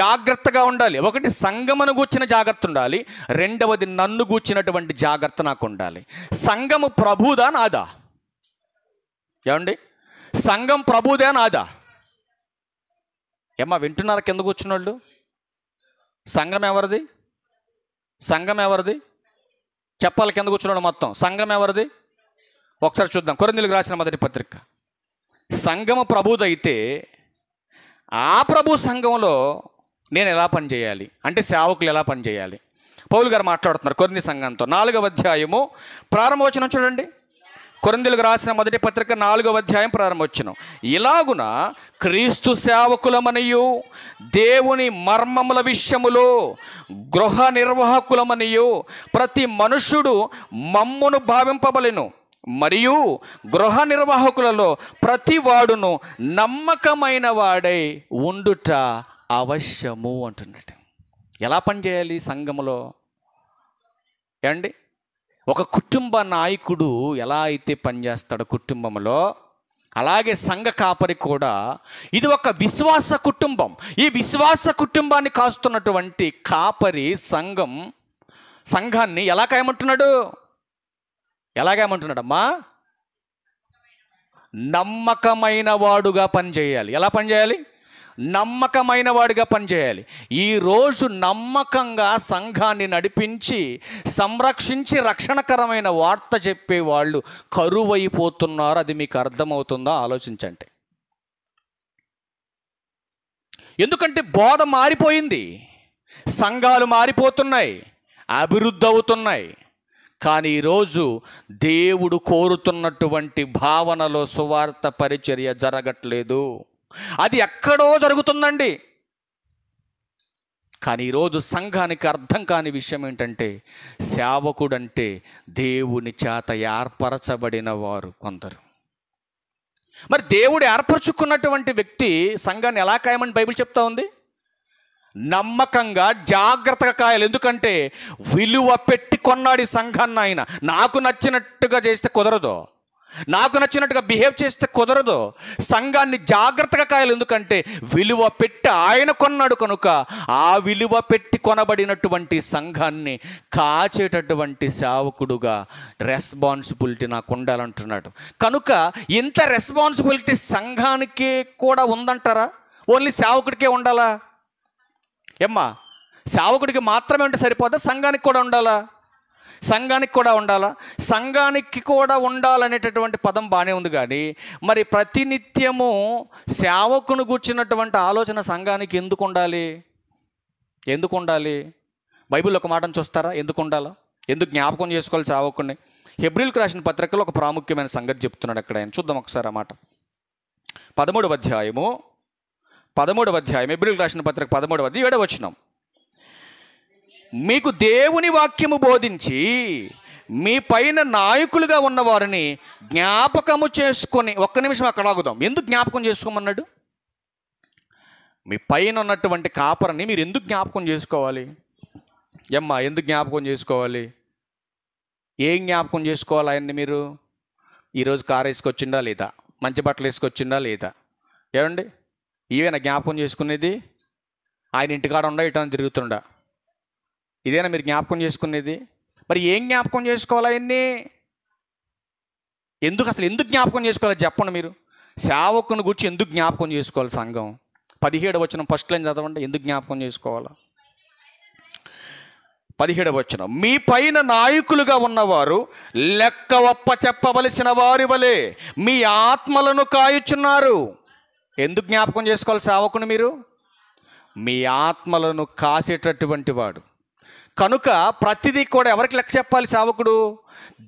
జాగ్రత్తగా ఉండాలి. ఒకటి సంఘమును గూర్చిన జాగ్రత్త ఉండాలి, రెండవది నన్ను గూర్చినటువంటి జాగ్రత్త నాకు ఉండాలి. సంఘము ప్రభుదా నాదా? ఏమండి, సంఘం ప్రభుదా నాదా? ఏమ్మా వింటున్నారా కింద కూర్చున్నోళ్ళు? సంఘం ఎవరిది? సంఘం ఎవరిది చెప్పాలి. కింద కూర్చున్నాడు మొత్తం. సంఘం ఎవరిది? ఒకసారి చూద్దాం. కొరింథీయులకు రాసిన మొదటి పత్రిక. సంఘము ప్రభుదైతే ఆ ప్రభు సంఘంలో నేను ఎలా పనిచేయాలి అంటే సేవకులు ఎలా పనిచేయాలి? పౌలు గారు మాట్లాడుతున్నారు కొరింథీ సంఘంతో. 4వ అధ్యాయము ప్రారంభవచనం చూడండి. కొరింథీయులకు రాసిన మొదటి పత్రిక 4వ అధ్యాయం ప్రారంభవచనం. ఇలాగున క్రీస్తు సేవకులమనియు దేవుని మర్మముల విషయములో గృహ నిర్వాహకులమనియు ప్రతి మనుష్యుడు మమ్మును భావింపబలెను, మరియు గృహ నిర్వాహకులలో ప్రతి వాడును నమ్మకమైన వాడై ఉండుట అవశ్యము అంటున్నాడు. ఎలా పనిచేయాలి సంఘములో? ఏమండి, ఒక కుటుంబ నాయకుడు ఎలా అయితే పనిచేస్తాడో కుటుంబంలో, అలాగే సంఘ కాపరి కూడా. ఇది ఒక విశ్వాస కుటుంబం. ఈ విశ్వాస కుటుంబాన్ని కాస్తున్నటువంటి కాపరి సంఘాన్ని ఎలాగేమంటున్నాడు? ఎలాగేమంటున్నాడమ్మా? నమ్మకమైన వాడుగా పనిచేయాలి. ఎలా పనిచేయాలి? నమ్మకమైన వాడిగా పనిచేయాలి. ఈరోజు నమ్మకంగా సంఘాన్ని నడిపించి సంరక్షించి రక్షణకరమైన వార్త చెప్పే వాళ్ళు కరువైపోతున్నారు. అది మీకు అర్థమవుతుందా? ఆలోచించండి. ఎందుకంటే బోధ మారిపోయింది, సంఘాలు మారిపోతున్నాయి, అభివృద్ధి అవుతున్నాయి. కానీ ఈరోజు దేవుడు కోరుతున్నటువంటి భావనలో సువార్త పరిచర్య జరగట్లేదు. అది ఎక్కడో జరుగుతుందండి. కానీ ఈరోజు సంఘానికి అర్థం కాని విషయం ఏంటంటే, సేవకుడంటే దేవుని చేత ఏర్పరచబడిన వారు కొందరు. మరి దేవుడు ఏర్పరచుకున్నటువంటి వ్యక్తి సంఘాన్ని ఎలా కాయమని బైబిల్ చెప్తా ఉంది? నమ్మకంగా జాగ్రత్తగా కాయాలి. ఎందుకంటే విలువ పెట్టి కొన్నాడు ఈ సంఘాన్ని ఆయన. నాకు నచ్చినట్టుగా చేస్తే కుదరదు, నాకు నచ్చినట్టుగా బిహేవ్ చేస్తే కుదరదు. సంఘాన్ని జాగ్రత్తగా కాయాలి. ఎందుకంటే విలువ పెట్టి ఆయన కొన్నాడు కనుక ఆ విలువ పెట్టి కొనబడినటువంటి సంఘాన్ని కాచేటటువంటి సేవకుడుగా రెస్పాన్సిబిలిటీ నాకు ఉండాలంటున్నాడు. కనుక ఇంత రెస్పాన్సిబిలిటీ సంఘానికి కూడా ఉందంటారా? ఓన్లీ సేవకుడికే ఉండాలా? ఏమ్మా, సేవకుడికి మాత్రమే ఉంటే సరిపోదా? సంఘానికి కూడా ఉండాలా? సంఘానికి కూడా ఉండాలా? సంఘానికి కూడా ఉండాలనేటటువంటి పదం బాగానే ఉంది, కానీ మరి ప్రతినిత్యము సేవకును కూర్చున్నటువంటి ఆలోచన సంఘానికి ఎందుకు ఉండాలి? ఎందుకు ఉండాలి? బైబిల్ ఒక మాటను చూస్తారా? ఎందుకు ఉండాలా? ఎందుకు జ్ఞాపకం చేసుకోవాలి సేవకుడిని? హెబ్రీయులకు రాసిన పత్రికలో ఒక ప్రాముఖ్యమైన సంగతి చెప్తున్నాడు అక్కడ ఆయన. చూద్దాం ఒకసారి ఆ మాట. 13వ అధ్యాయం హెబ్రీయులకు రాసిన పత్రిక 13వ అధ్యాయం 7వ వచనం. మీకు దేవుని వాక్యము బోధించి మీ పైన నాయకులుగా ఉన్నవారిని జ్ఞాపకము చేసుకొని, ఒక్క నిమిషం అక్కడ ఆగుదాం. ఎందుకు జ్ఞాపకం చేసుకోమన్నాడు? మీ పైన ఉన్నటువంటి కాపరిని మీరు ఎందుకు జ్ఞాపకం చేసుకోవాలి? ఏమ్మా, ఎందుకు జ్ఞాపకం చేసుకోవాలి? ఏం జ్ఞాపకం చేసుకోవాలి ఆయన్ని మీరు? ఈరోజు కారు వేసుకొచ్చిండా లేదా? మంచి బట్టలు వేసుకొచ్చిండా లేదా? ఏమండి, ఇవేనా జ్ఞాపకం చేసుకునేది? ఆయన ఇంటికాడ ఉండా ఇటా తిరుగుతుండా? ఇదేనా మీరు జ్ఞాపకం చేసుకునేది? మరి ఏం జ్ఞాపకం చేసుకోవాలి ఆయన్ని? అసలు ఎందుకు జ్ఞాపకం చేసుకోవాలి చెప్పండి మీరు. సేవకుని గురించి ఎందుకు జ్ఞాపకం చేసుకోవాలి సంఘం? 17వ వచనం ఫస్ట్ లైన్ చదవండి. ఎందుకు జ్ఞాపకం చేసుకోవాలా? 17వ వచనం. మీ పైన నాయకులుగా ఉన్నవారు లెక్క ఒప్ప చెప్పవలసిన వారి వలె మీ ఆత్మలను కాయుచున్నారు. ఎందుకు జ్ఞాపకం చేసుకోవాలి సేవకుని మీరు? మీ ఆత్మలను కాసేటటువంటి వాడు, కనుక ప్రతిదీ కూడా ఎవరికి లెక్క చెప్పాలి? సేవకుడు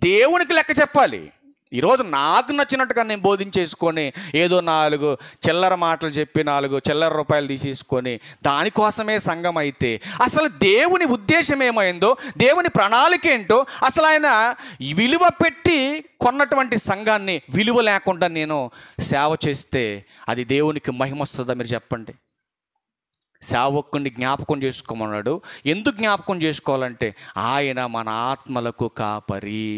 దేవునికి లెక్క చెప్పాలి. ఈరోజు నాకు నచ్చినట్టుగా నేను బోధించేసుకొని ఏదో 4 చిల్లర మాటలు చెప్పి 4 చిల్లర రూపాయలు తీసేసుకొని దానికోసమే సంఘం అయితే అసలు దేవుని ఉద్దేశం ఏమైందో, దేవుని ప్రణాళిక ఏంటో, అసలు ఆయన విలువ పెట్టి కొన్నటువంటి సంఘాన్ని విలువ లేకుండా నేను సేవ చేస్తే అది దేవునికి మహిమ వస్తుందా? మీరు చెప్పండి. సేవకుని జ్ఞాపకం చేసుకోమన్నాడు. ఎందుకు జ్ఞాపకం చేసుకోవాలంటే ఆయన మన ఆత్మలకు కాపరి.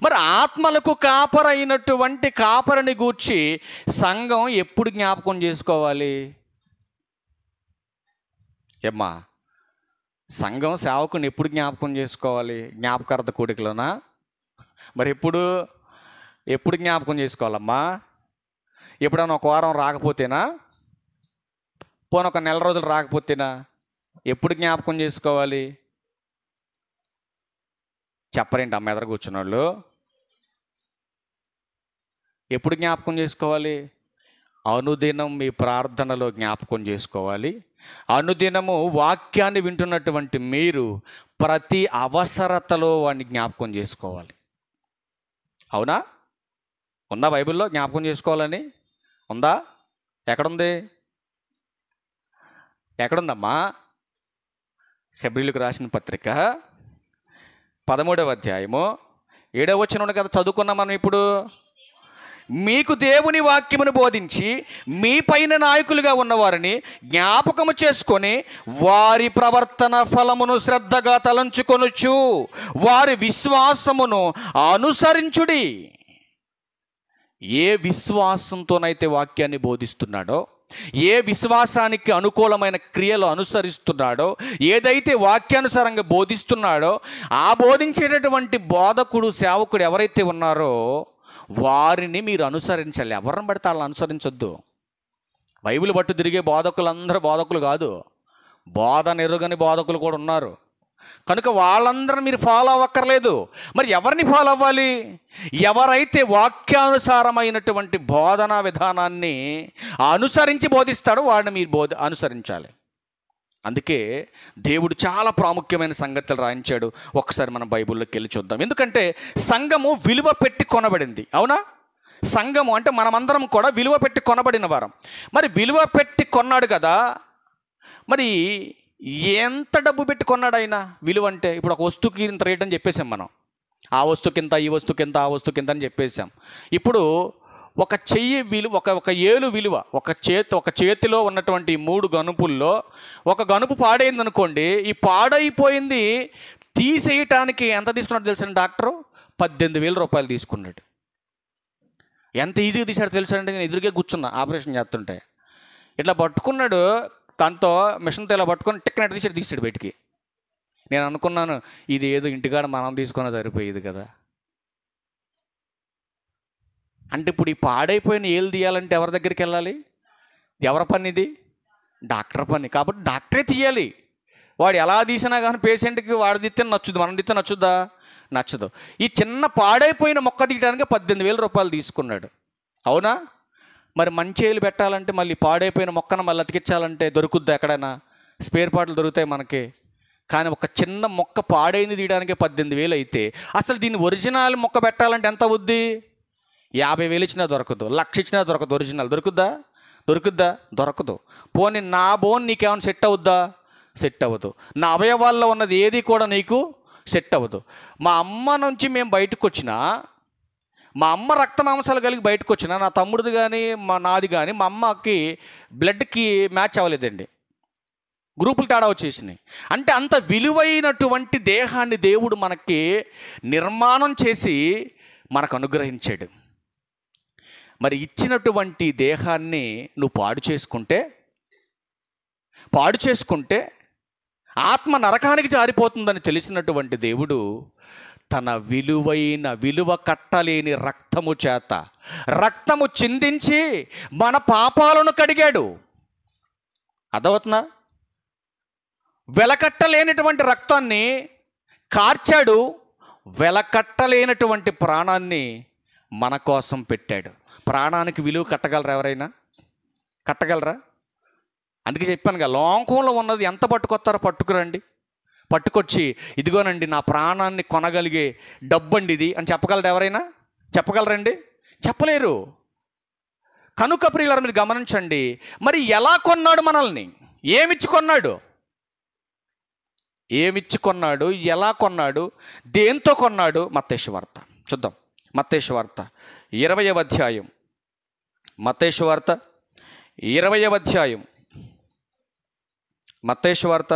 మరి ఆత్మలకు కాపరైనటువంటి కాపరిని గూర్చి సంఘం ఎప్పుడు జ్ఞాపకం చేసుకోవాలి? ఏమ్మా, సంఘం సేవకుని ఎప్పుడు జ్ఞాపకం చేసుకోవాలి? జ్ఞాపకార్థ కూడికలోనా? మరి ఎప్పుడు జ్ఞాపకం చేసుకోవాలమ్మా? ఎప్పుడైనా ఒక వారం రాకపోతేనా? పోనీ ఒక నెల రోజులు రాకపోతేనా? ఎప్పుడు జ్ఞాపకం చేసుకోవాలి? చెప్పరేంటి అమ్మ ఎదురు కూర్చున్న వాళ్ళు? ఎప్పుడు జ్ఞాపకం చేసుకోవాలి? అనుదినం మీ ప్రార్థనలో జ్ఞాపకం చేసుకోవాలి. అనుదినము వాక్యాన్ని వింటున్నటువంటి మీరు ప్రతి అవసరతలో వాడిని జ్ఞాపకం చేసుకోవాలి. అవునా? ఉందా బైబిల్లో జ్ఞాపకం చేసుకోవాలని? ఉందా? ఎక్కడుంది? ఎక్కడుందమ్మా? హెబ్రీయులకు రాసిన పత్రిక 13వ అధ్యాయము 7వ వచనం కదా చదువుకున్నాం మనం. ఇప్పుడు మీకు దేవుని వాక్యమును బోధించి మీ పైన నాయకులుగా ఉన్నవారిని జ్ఞాపకము చేసుకొని వారి ప్రవర్తన ఫలమును శ్రద్ధగా తలంచుకొనుచు వారి విశ్వాసమును అనుసరించుడి. ఏ విశ్వాసంతోనైతే వాక్యాన్ని బోధిస్తున్నాడో, ఏ విశ్వాసానికి అనుకూలమైన క్రియలు అనుసరిస్తున్నాడో, ఏదైతే వాక్యానుసారంగా బోధిస్తున్నాడో ఆ బోధించేటటువంటి బోధకుడు సేవకుడు ఎవరైతే ఉన్నారో వారిని మీరు అనుసరించాలి. ఎవరిని పడితే వాళ్ళని అనుసరించొద్దు. బైబిల్ పట్టు తిరిగే బోధకులందరూ బోధకులు కాదు, బోధన ఎరుగని బోధకులు కూడా ఉన్నారు. కనుక వాళ్ళందరూ మీరు ఫాలో అవ్వక్కర్లేదు. మరి ఎవరిని ఫాలో అవ్వాలి? ఎవరైతే వాక్యానుసారమైనటువంటి బోధనా విధానాన్ని అనుసరించి బోధిస్తాడో వాడిని మీరు అనుసరించాలి. అందుకే దేవుడు చాలా ప్రాముఖ్యమైన సంగతులు రాయించాడు. ఒకసారి మనం బైబిల్లోకి వెళ్ళి చూద్దాం. ఎందుకంటే సంఘము విలువ పెట్టి కొనబడింది. అవునా? సంఘము అంటే మనమందరం కూడా విలువ పెట్టి కొనబడిన వారం. మరి విలువ పెట్టి కొన్నాడు కదా, మరి ఎంత డబ్బు పెట్టి కొన్నాడు ఆయన? విలువ అంటే ఇప్పుడు ఒక వస్తువుకి ఇంత రేట్ అని చెప్పేసాం మనం. ఆ వస్తువుకి ఇంత, ఈ వస్తువుకి ఇంత, ఆ వస్తువుకి ఇంత అని చెప్పేసాం. ఇప్పుడు ఒక చెయ్యి విలువ, ఒక ఏలు విలువ, ఒక చేతిలో ఉన్నటువంటి 3 గనుపుల్లో ఒక గనుపు పాడైంది అనుకోండి. ఈ పాడైపోయింది తీసేయటానికి ఎంత తీసుకున్నాడు తెలుసండి? డాక్టరు 18,000 రూపాయలు తీసుకున్నాడు. ఎంత ఈజీగా తీసాడు తెలుసండి? నేను ఎదురుగా కూర్చున్నా ఆపరేషన్ చేస్తుంటే. ఇట్లా పట్టుకున్నాడు, దాంతో మిషన్తో ఇలా పట్టుకొని టిక్కెట్ తీసాడు బయటికి. నేను అనుకున్నాను ఇది ఏదో ఇంటికాడ మనం తీసుకున్నా సరిపోయేది కదా. అంటే ఇప్పుడు ఈ పాడైపోయిన ఏళ్ళు తీయాలంటే ఎవరి దగ్గరికి వెళ్ళాలి? ఎవరి పని ఇది? డాక్టర్ పని. కాబట్టి డాక్టరే తీయాలి. వాడు ఎలా తీసినా కానీ పేషెంట్కి వాడు తీస్తే నచ్చుద్ది, మనం తీస్తే నచ్చుద్దా? నచ్చదు. ఈ చిన్న పాడైపోయిన మొక్క తీయడానికి 18,000 రూపాయలు తీసుకున్నాడు. అవునా? మరి మంచి ఏళ్ళు పెట్టాలంటే మళ్ళీ పాడైపోయిన మొక్కను మళ్ళీ అతికించాలంటే దొరుకుద్దా? ఎక్కడైనా స్పేర్ పార్ట్లు దొరుకుతాయి మనకి. కానీ ఒక చిన్న మొక్క పాడైంది తీయడానికి 18,000 అయితే అసలు దీన్ని ఒరిజినల్ మొక్క పెట్టాలంటే ఎంత అవుద్ది? 50,000 ఇచ్చినా దొరకదు, 1,00,000 ఇచ్చినా దొరకదు. ఒరిజినల్ దొరుకుద్దా? దొరకదు. పోనీ నా బోన్ నీకేమైనా సెట్ అవుద్దా? సెట్ అవ్వదు. నా అవయవాల్లో ఉన్నది ఏది కూడా నీకు సెట్ అవ్వదు. మా అమ్మ నుంచి మేము బయటకు వచ్చినా, మా అమ్మ రక్త మాంసాలు కలిగి బయటకు వచ్చినా, నా తమ్ముడిది కానీ నాది కానీ మా అమ్మకి బ్లడ్కి మ్యాచ్ అవ్వలేదండి. గ్రూపులు తేడా వచ్చేసినాయి. అంటే అంత విలువైనటువంటి దేహాన్ని దేవుడు మనకి నిర్మాణం చేసి మనకు అనుగ్రహించాడు. మరి ఇచ్చినటువంటి దేహాన్ని నువ్వు పాడు చేసుకుంటే ఆత్మ నరకానికి జారిపోతుందని తెలిసినటువంటి దేవుడు తన విలువ కట్టలేని రక్తము చిందించి మన పాపాలను కడిగాడు. అర్థమవుతుందా? వెలకట్టలేనటువంటి రక్తాన్ని కార్చాడు, వెలకట్టలేనటువంటి ప్రాణాన్ని మన కోసం పెట్టాడు. ప్రాణానికి విలువ కట్టగలరా? ఎవరైనా కట్టగలరా? అందుకే చెప్పాను కదా, లోకంలో ఉన్నది ఎంత పట్టుకొస్తారో పట్టుకురండి. పట్టుకొచ్చి ఇదిగోనండి నా ప్రాణాన్ని కొనగలిగే డబ్బండి ఇది అని చెప్పగలరు ఎవరైనా? చెప్పగలరండి? చెప్పలేరు. కనుక ప్రియులారా మీరు గమనించండి, మరి ఎలా కొన్నాడు మనల్ని? ఏమిచ్చి కొన్నాడు? ఏమిచ్చి కొన్నాడు? ఎలా కొన్నాడు? దేంతో కొన్నాడు? మత్తయి సువార్త చూద్దాం. మత్తయి సువార్త 20వ అధ్యాయం. మత్తయి సువార్త 20వ అధ్యాయం. మత్తయి సువార్త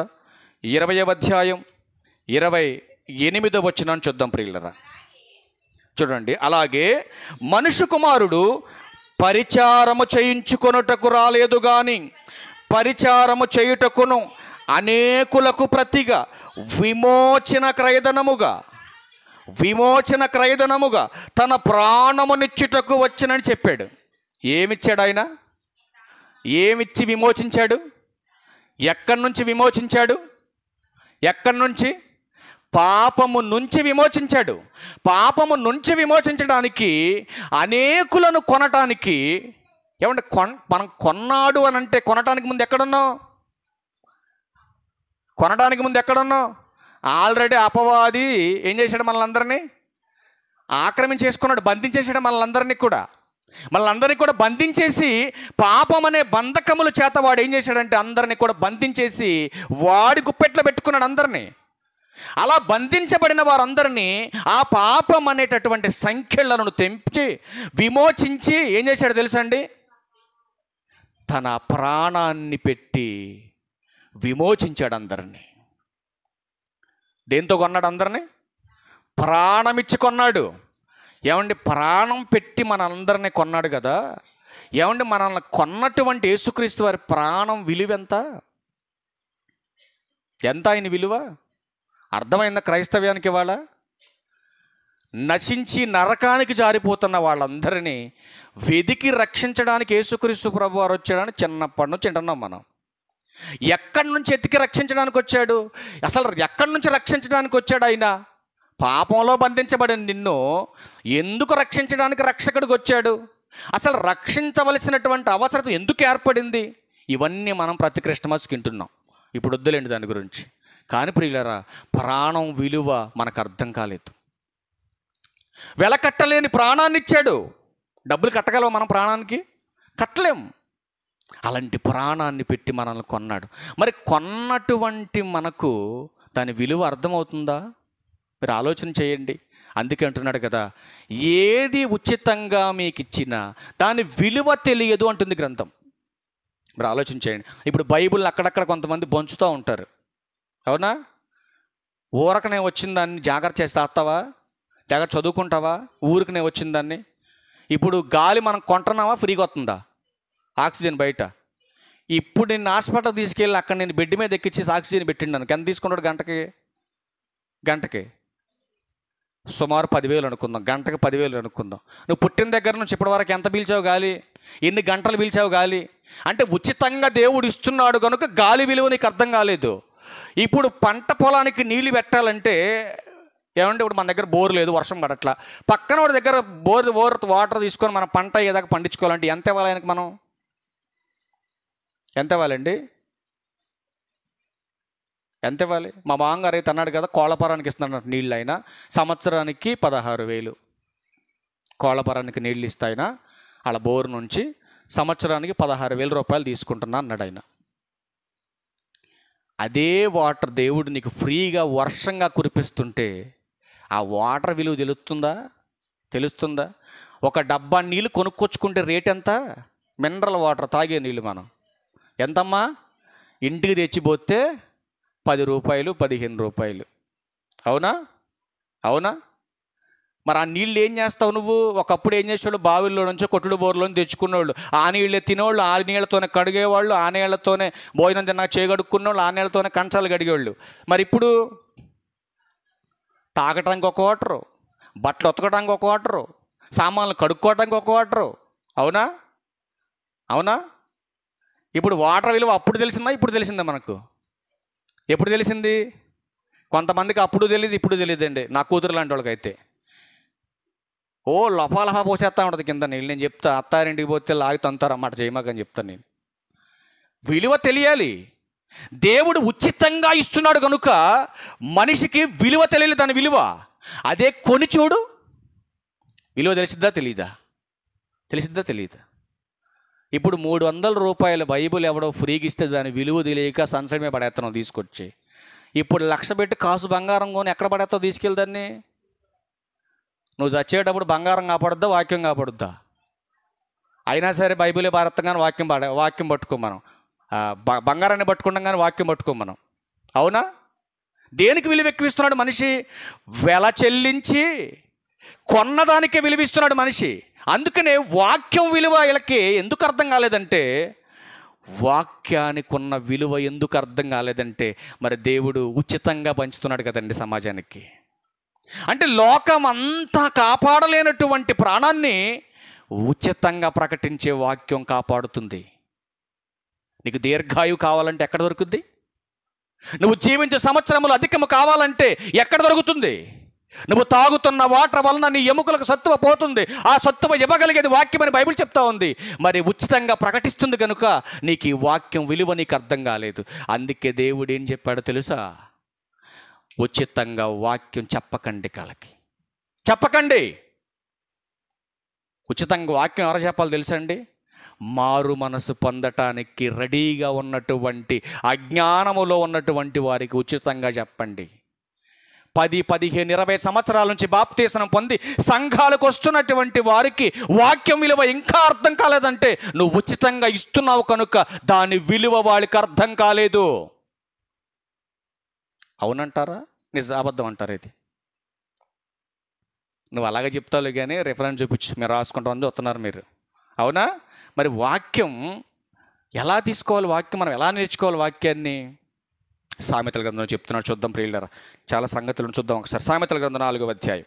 20వ అధ్యాయం 28వ వచనాన్ని చూద్దాం ప్రియులారా. చూడండి, అలాగే మనుష్య కుమారుడు పరిచారము చేయించుకొనుటకు రాలేదు గాని పరిచారము చేయుటకును అనేకులకు ప్రతిగా విమోచన క్రయధనముగా తన ప్రాణమునిచ్చుటకు వచ్చనని చెప్పాడు. ఏమిచ్చాడు ఆయన? ఏమిచ్చి విమోచించాడు? ఎక్కడి నుంచి విమోచించాడు? ఎక్కడి నుంచి? పాపము నుంచి విమోచించాడు. పాపము నుంచి విమోచించడానికి, అనేకులను కొనటానికి. ఏమంటే మనం కొన్నాడు అని అంటే కొనటానికి ముందు ఎక్కడున్నాం? కొనడానికి ముందు ఎక్కడున్నాం? ఆల్రెడీ అపవాది ఏం చేశాడు? మనల్ని ఆక్రమించేసుకున్నాడు, బంధించేసాడు మనల్ని కూడా బంధించేసి, పాపం అనే బంధకముల చేత వాడు ఏం చేశాడంటే అందరినీ కూడా బంధించేసి వాడి గుప్పెట్లో పెట్టుకున్నాడు అందరినీ. అలా బంధించబడిన వారందరినీ ఆ పాపం అనేటటువంటి సంఖ్యలను తెంపి విమోచించి ఏం చేశాడు తెలుసండి? తన ప్రాణాన్ని పెట్టి విమోచించాడు అందరినీ. దేంతో కొన్నాడు అందరినీ? ప్రాణమిచ్చి కొన్నాడు. ఏమండి, ప్రాణం పెట్టి మనందరినీ కొన్నాడు కదా. ఏమండి, మనల్ని కొన్నటువంటి యేసుక్రీస్తు వారి ప్రాణం విలువ ఎంత? ఆయన విలువ అర్థమైందా క్రైస్తవ్యానికి? ఇవాళ నశించి నరకానికి జారిపోతున్న వాళ్ళందరినీ వెదికి రక్షించడానికి యేసుక్రీస్తు ప్రభు వారు వచ్చాడని చిన్నప్పటి నుంచి వింటున్నాం మనం. ఎక్కడి నుంచి ఎతికి రక్షించడానికి వచ్చాడు? అసలు ఎక్కడి నుంచి రక్షించడానికి వచ్చాడు ఆయన? పాపంలో బంధించబడిన నిన్ను ఎందుకు రక్షించడానికి రక్షకుడికి వచ్చాడు? అసలు రక్షించవలసినటువంటి అవసరం ఎందుకు ఏర్పడింది? ఇవన్నీ మనం ప్రతి క్రిస్టమస్కి వింటున్నాం. ఇప్పుడు వద్దులేండి దాని గురించి. కానీ ప్రియులారా, ప్రాణం విలువ మనకు అర్థం కాలేదు. వెల కట్టలేని ప్రాణాన్ని ఇచ్చాడు. డబ్బులు కట్టగలవా మనం ప్రాణానికి? కట్టలేము. అలాంటి ప్రాణాన్ని పెట్టి మనల్ని కొన్నాడు. మరి కొన్నటువంటి మనకు దాని విలువ అర్థమవుతుందా? మీరు ఆలోచన చేయండి. అందుకే అంటున్నాడు కదా, ఏది ఉచితంగా మీకు ఇచ్చినా దాని విలువ తెలియదు అంటుంది గ్రంథం. మీరు ఆలోచన చేయండి. ఇప్పుడు బైబిల్ అక్కడక్కడ కొంతమంది పంచుతూ ఉంటారు, అవునా? ఊరకనే వచ్చిన దాన్ని జాగ్రత్త చేసి తాస్తావా? జాగ్రత్త చదువుకుంటావా? ఊరికనే వచ్చిన దాన్ని. ఇప్పుడు గాలి మనం కొంటున్నావా? ఫ్రీగా వస్తుందా ఆక్సిజన్ బయట? ఇప్పుడు నేను హాస్పిటల్ తీసుకెళ్ళి అక్కడ నేను బెడ్ మీద ఎక్కించి ఆక్సిజన్ పెట్టిండాను. ఎంత తీసుకున్నాడు గంటకి? సుమారు 10,000 అనుకుందాం. గంటకి 10,000 అనుకుందాం. నువ్వు పుట్టిన దగ్గర నుంచి ఇప్పటి వరకు ఎంత పీల్చావు గాలి? ఎన్ని గంటలు పీల్చావు గాలి? అంటే ఉచితంగా దేవుడు ఇస్తున్నాడు కనుక గాలి విలువ నీకు అర్థం కాలేదు. ఇప్పుడు పంట పొలానికి నీళ్ళు పెట్టాలంటే ఏమంటే ఇప్పుడు మన దగ్గర బోర్ లేదు, వర్షం పడట్లా. పక్కన వాడి దగ్గర బోర్ వాటర్ తీసుకొని మన పంట ఏదాకా పండించుకోవాలంటే ఎంత ఇవ్వాలి ఆయనకి? మనం ఎంత ఇవ్వాలండి? ఎంత ఇవ్వాలి? మా మామగారు అయితే అన్నాడు కదా, కోళ్ళపరానికి ఇస్తున్నాడు నీళ్ళు. అయినా సంవత్సరానికి 16,000 కోళ్ళపరానికి నీళ్ళు ఇస్తాయినా వాళ్ళ బోర్ నుంచి సంవత్సరానికి 16,000 రూపాయలు తీసుకుంటున్నా అన్నాడు ఆయన. అదే వాటర్ దేవుడు నీకు ఫ్రీగా వర్షంగా కురిపిస్తుంటే ఆ వాటర్ విలువ తెలుస్తుందా? ఒక డబ్బా నీళ్ళు కొనుక్కొచ్చుకుంటే రేట్ ఎంత? మినరల్ వాటర్ తాగే నీళ్ళు మనం ఎంతమ్మా? ఇంటికి తెచ్చిపోతే 10 రూపాయలు, 15 రూపాయలు. అవునా? మరి ఆ నీళ్ళు ఏం చేస్తావు నువ్వు? ఒకప్పుడు ఏం చేసేవాళ్ళు? బావిల్లో నుంచో కొట్టుడు బోర్లోని తెచ్చుకునేవాళ్ళు. ఆ నీళ్ళే తినేవాళ్ళు, ఆ నీళ్ళతోనే కడిగేవాళ్ళు, ఆ నీళ్ళతోనే భోజనం తిన్నా చేయగడుక్కునేవాళ్ళు, ఆ నీళ్ళతోనే కంచాలు కడిగేవాళ్ళు. మరి ఇప్పుడు తాగటానికి ఒక వాటరు, బట్టలు ఉతకడానికి ఒక వాటరు, సామాన్లు కడుక్కోవడానికి ఒక వాటరు. అవునా? ఇప్పుడు వాటర్ విలువ అప్పుడు తెలిసిందా, ఇప్పుడు తెలిసిందా మనకు? ఎప్పుడు తెలిసింది? కొంతమందికి అప్పుడు తెలియదు, ఇప్పుడు తెలియదండి. నా కూతురు లాంటి వాళ్ళకైతే లఫా పోసేస్తా ఉంటుంది కింద నీళ్ళు. నేను చెప్తా, అత్తారింటికి పోతే లాగి తంతారు అన్నమాట, చేయమాకని చెప్తాను నేను. విలువ తెలియాలి. దేవుడు ఉచితంగా ఇస్తున్నాడు కనుక మనిషికి విలువ తెలియదు, దాని విలువ. అదే కొని చూడు, విలువ తెలిసిద్దా తెలీదా? తెలిసిద్దా తెలీదా? ఇప్పుడు 300 రూపాయల బైబిల్ ఎవడో ఫ్రీగా ఇస్తే దాని విలువ తెలియక సన్సైడ్ మీద పడేస్తున్నావు తీసుకొచ్చి. ఇప్పుడు 1,00,000 పెట్టి కాసు బంగారం కొని ఎక్కడ పడేస్తావు తీసుకెళ్దాన్ని? నువ్వు చచ్చేటప్పుడు బంగారం కాపాడుద్దా, వాక్యం కాపాడుద్దా? అయినా సరే బైబిలే భారతం కానీ వాక్యం పట్టుకోం మనం. బంగారాన్ని పట్టుకుంటాం కానీ వాక్యం పట్టుకోం మనం. అవునా? దేనికి విలువ ఎక్కువిస్తున్నాడు మనిషి? వెల చెల్లించి కొన్నదానికే విలువిస్తున్నాడు మనిషి. అందుకనే వాక్యం విలువ వీళ్ళకి ఎందుకు అర్థం కాలేదంటే, వాక్యానికి ఉన్న విలువ ఎందుకు అర్థం కాలేదంటే, మరి దేవుడు ఉచితంగా పంచుతున్నాడు కదండి సమాజానికి. అంటే లోకం అంతా కాపాడలేనటువంటి ప్రాణాన్ని ఉచితంగా ప్రకటించే వాక్యం కాపాడుతుంది. నీకు దీర్ఘాయువు కావాలంటే ఎక్కడ దొరుకుద్ది? నువ్వు జీవించే సంవత్సరములు అధికము కావాలంటే ఎక్కడ దొరుకుతుంది? నువ్వు తాగుతున్న వాటర్ వలన నీ ఎముకలకు సత్తువ పోతుంది. ఆ సత్తువ ఇవ్వగలిగేది వాక్యం అని బైబిల్ చెప్తా ఉంది. మరి ఉచితంగా ప్రకటిస్తుంది కనుక నీకు ఈ వాక్యం విలువ నీకు అర్థం కాలేదు. అందుకే దేవుడు ఏం చెప్పాడో తెలుసా? ఉచితంగా వాక్యం చెప్పకండి, కలకి చెప్పకండి. ఉచితంగా వాక్యం ఎవరు చెప్పాలి తెలుసా అండి? మారు మనసు పొందటానికి రెడీగా ఉన్నటువంటి, అజ్ఞానములో ఉన్నటువంటి వారికి ఉచితంగా చెప్పండి. 10, 15, 20 సంవత్సరాల నుంచి బాప్తీసం పొంది సంఘాలకు వస్తున్నటువంటి వారికి వాక్యం విలువ ఇంకా అర్థం కాలేదంటే, నువ్వు ఉచితంగా ఇస్తున్నావు కనుక దాని విలువ వాళ్ళకి అర్థం కాలేదు. అవునంటారా? అబద్ధం అంటారా? ఇది నువ్వు అలాగే చెప్తావు కానీ రిఫరెన్స్ చూపించు, మీరు రాసుకుంటామని వస్తున్నారు మీరు. అవునా? మరి వాక్యం ఎలా తీసుకోవాలి? వాక్యం మనం ఎలా నేర్చుకోవాలి? వాక్యాన్ని సామెతల గ్రంథంలో చెప్తున్నాడు, చూద్దాం ప్రియులారా. చాలా సంగతులను చూద్దాం ఒకసారి. సామెతల గ్రంథం 4వ అధ్యాయం.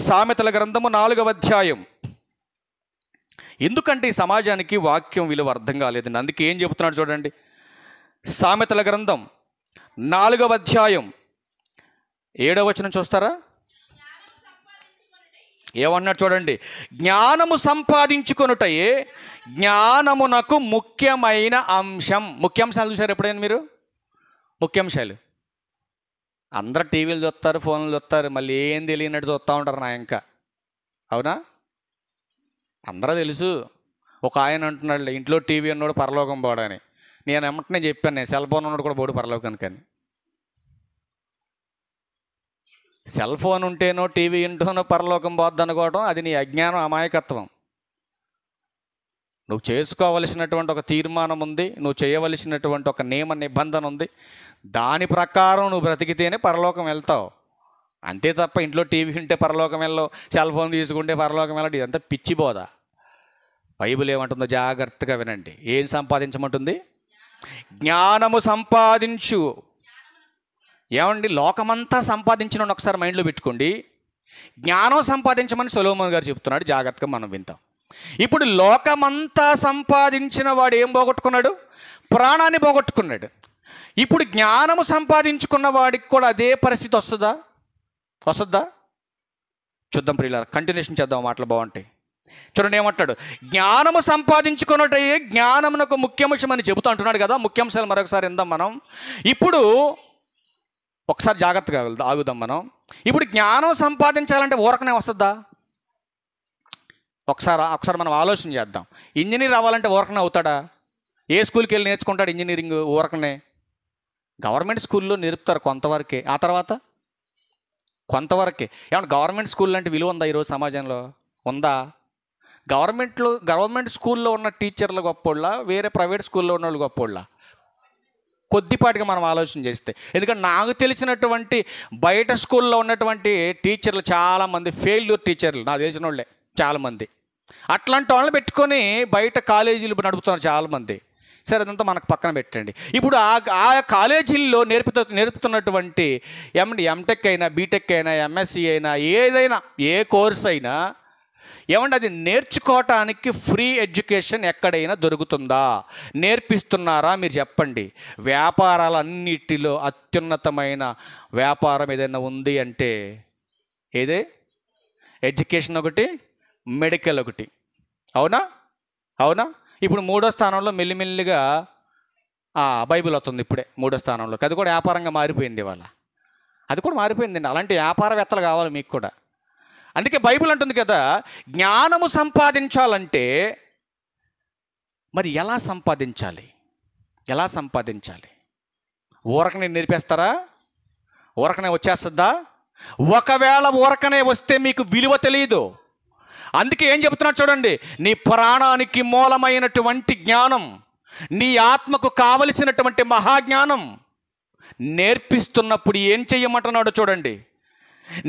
సామెతల గ్రంథము 4వ అధ్యాయం. ఎందుకంటే ఈ సమాజానికి వాక్యం విలువ అర్థం కాలేదండి. అందుకే ఏం చెబుతున్నాడు చూడండి. సామెతల గ్రంథం 4వ అధ్యాయం 7వ వచనం చూస్తారా? ఏమన్నాడు చూడండి. జ్ఞానము సంపాదించుకొనుటయే జ్ఞానమునకు ముఖ్యమైన అంశం. ముఖ్యాంశాలు చూసారు ఎప్పుడైనా మీరు? ముఖ్యాంశాలు అందరూ టీవీలు చూస్తారు, ఫోన్లు చూస్తారు, మళ్ళీ ఏం తెలియనట్టు చూస్తూ ఉంటారు నా ఇంకా. అవునా? అందరూ తెలుసు. ఒక ఆయన అంటున్నాడు, ఇంట్లో టీవీ ఉన్నాడు పరలోకం పోడని. నేను ఎమ్మటనే చెప్పాను, నేను సెల్ ఫోన్ ఉన్నాడు కూడా పోడు పరలోకానికి అని. సెల్ ఫోన్ ఉంటేనో టీవీ ఇంటోనో పరలోకం పోద్ది అనుకోవడం అది నీ అజ్ఞానం, అమాయకత్వం. నువ్వు చేసుకోవలసినటువంటి ఒక తీర్మానం ఉంది, నువ్వు చేయవలసినటువంటి ఒక నియమ నిబంధన ఉంది. దాని ప్రకారం నువ్వు బ్రతికితేనే పరలోకం వెళ్తావు. అంతే తప్ప ఇంట్లో టీవీ ఉంటే పరలోకం వెళ్ళవు, సెల్ ఫోన్ తీసుకుంటే పరలోకం వెళ్ళడు, ఇదంతా పిచ్చి బోధ. బైబిల్ ఏమంటుందో జాగ్రత్తగా వినండి. ఏం సంపాదించమంటుంది? జ్ఞానము సంపాదించు. ఏమండి? లోకమంతా సంపాదించిన ఒకసారి మైండ్లో పెట్టుకోండి. జ్ఞానం సంపాదించమని సొలొమోను గారు చెప్తున్నాడు. జాగ్రత్తగా మనం వింటాం. ఇప్పుడు లోకమంతా సంపాదించిన వాడు ఏం పోగొట్టుకున్నాడు? ప్రాణాన్ని పోగొట్టుకున్నాడు. ఇప్పుడు జ్ఞానము సంపాదించుకున్న వాడికి కూడా అదే పరిస్థితి వస్తుందా? చూద్దాం ప్రియులారా, కంటిన్యూషన్ చేద్దాం, మాటలు బాగుంటాయి. చూడండి ఏమంటాడు. జ్ఞానము సంపాదించుకున్నట్టే జ్ఞానమునకు ముఖ్యాంశం అని చెబుతూ అంటున్నాడు కదా. ముఖ్యాంశాలు మరొకసారి విందాం మనం. ఇప్పుడు ఒకసారి జాగ్రత్తగా ఆగుదాం మనం. ఇప్పుడు జ్ఞానం సంపాదించాలంటే ఊరకనే వస్తుందా? ఒకసారి మనం ఆలోచన చేద్దాం. ఇంజనీర్ అవ్వాలంటే ఊరకనే అవుతాడా? ఏ స్కూల్కి వెళ్ళి నేర్చుకుంటాడు ఇంజనీరింగ్? ఊరకనే. గవర్నమెంట్ స్కూల్లో నేర్పుతారు కొంతవరకే, ఆ తర్వాత కొంతవరకే. ఏమన్నా గవర్నమెంట్ స్కూల్ అంటే విలువ ఉందా ఈరోజు సమాజంలో? ఉందా? గవర్నమెంట్ స్కూల్లో ఉన్న టీచర్లు గొప్పోళ్ళ, వేరే ప్రైవేట్ స్కూల్లో ఉన్న వాళ్ళు గొప్పోళ్ళ? కొద్దిపాటిగా మనం ఆలోచన చేస్తే. ఎందుకంటే నాకు తెలిసినటువంటి బయట స్కూల్లో ఉన్నటువంటి టీచర్లు చాలామంది ఫెయిల్యూర్ టీచర్లు, నాకు తెలిసిన వాళ్ళే చాలామంది. అట్లాంటి వాళ్ళని పెట్టుకొని బయట కాలేజీలు నడుపుతున్నారు చాలామంది. సరే, అదంతా మనకు పక్కన పెట్టండి. ఇప్పుడు ఆ కాలేజీల్లో నేర్పుతున్నటువంటి ఎంటెక్ అయినా, బీటెక్ అయినా, ఎంఎస్సి అయినా, ఏదైనా ఏ కోర్స్ అయినా ఏమంటే అది నేర్చుకోవటానికి ఫ్రీ ఎడ్యుకేషన్ ఎక్కడైనా దొరుకుతుందా? నేర్పిస్తున్నారా? మీరు చెప్పండి. వ్యాపారాలన్నిటిలో అత్యున్నతమైన వ్యాపారం ఏదైనా ఉంది అంటే ఏదే? ఎడ్యుకేషన్ ఒకటి, మెడికల్ ఒకటి. అవునా? ఇప్పుడు 3వ స్థానంలో మెల్లిమెల్లిగా బైబిల్ వస్తుంది ఇప్పుడే 3వ స్థానంలోకి. అది కూడా వ్యాపారంగా మారిపోయింది ఇవాళ. అది కూడా మారిపోయిందండి. అలాంటి వ్యాపారవేత్తలు కావాలి మీకు కూడా. అందుకే బైబిల్ అంటుంది కదా, జ్ఞానము సంపాదించాలంటే మరి ఎలా సంపాదించాలి? ఎలా సంపాదించాలి? ఊరకనే నేర్పేస్తారా? ఊరకనే వచ్చేస్తుందా? ఒకవేళ ఊరకనే వస్తే మీకు విలువ తెలియదు. అందుకే ఏం చెబుతున్నాడు చూడండి, నీ ప్రాణానికి మూలమైనటువంటి జ్ఞానం, నీ ఆత్మకు కావలసినటువంటి మహాజ్ఞానం నేర్పిస్తున్నప్పుడు ఏం చెయ్యమంటున్నాడో చూడండి.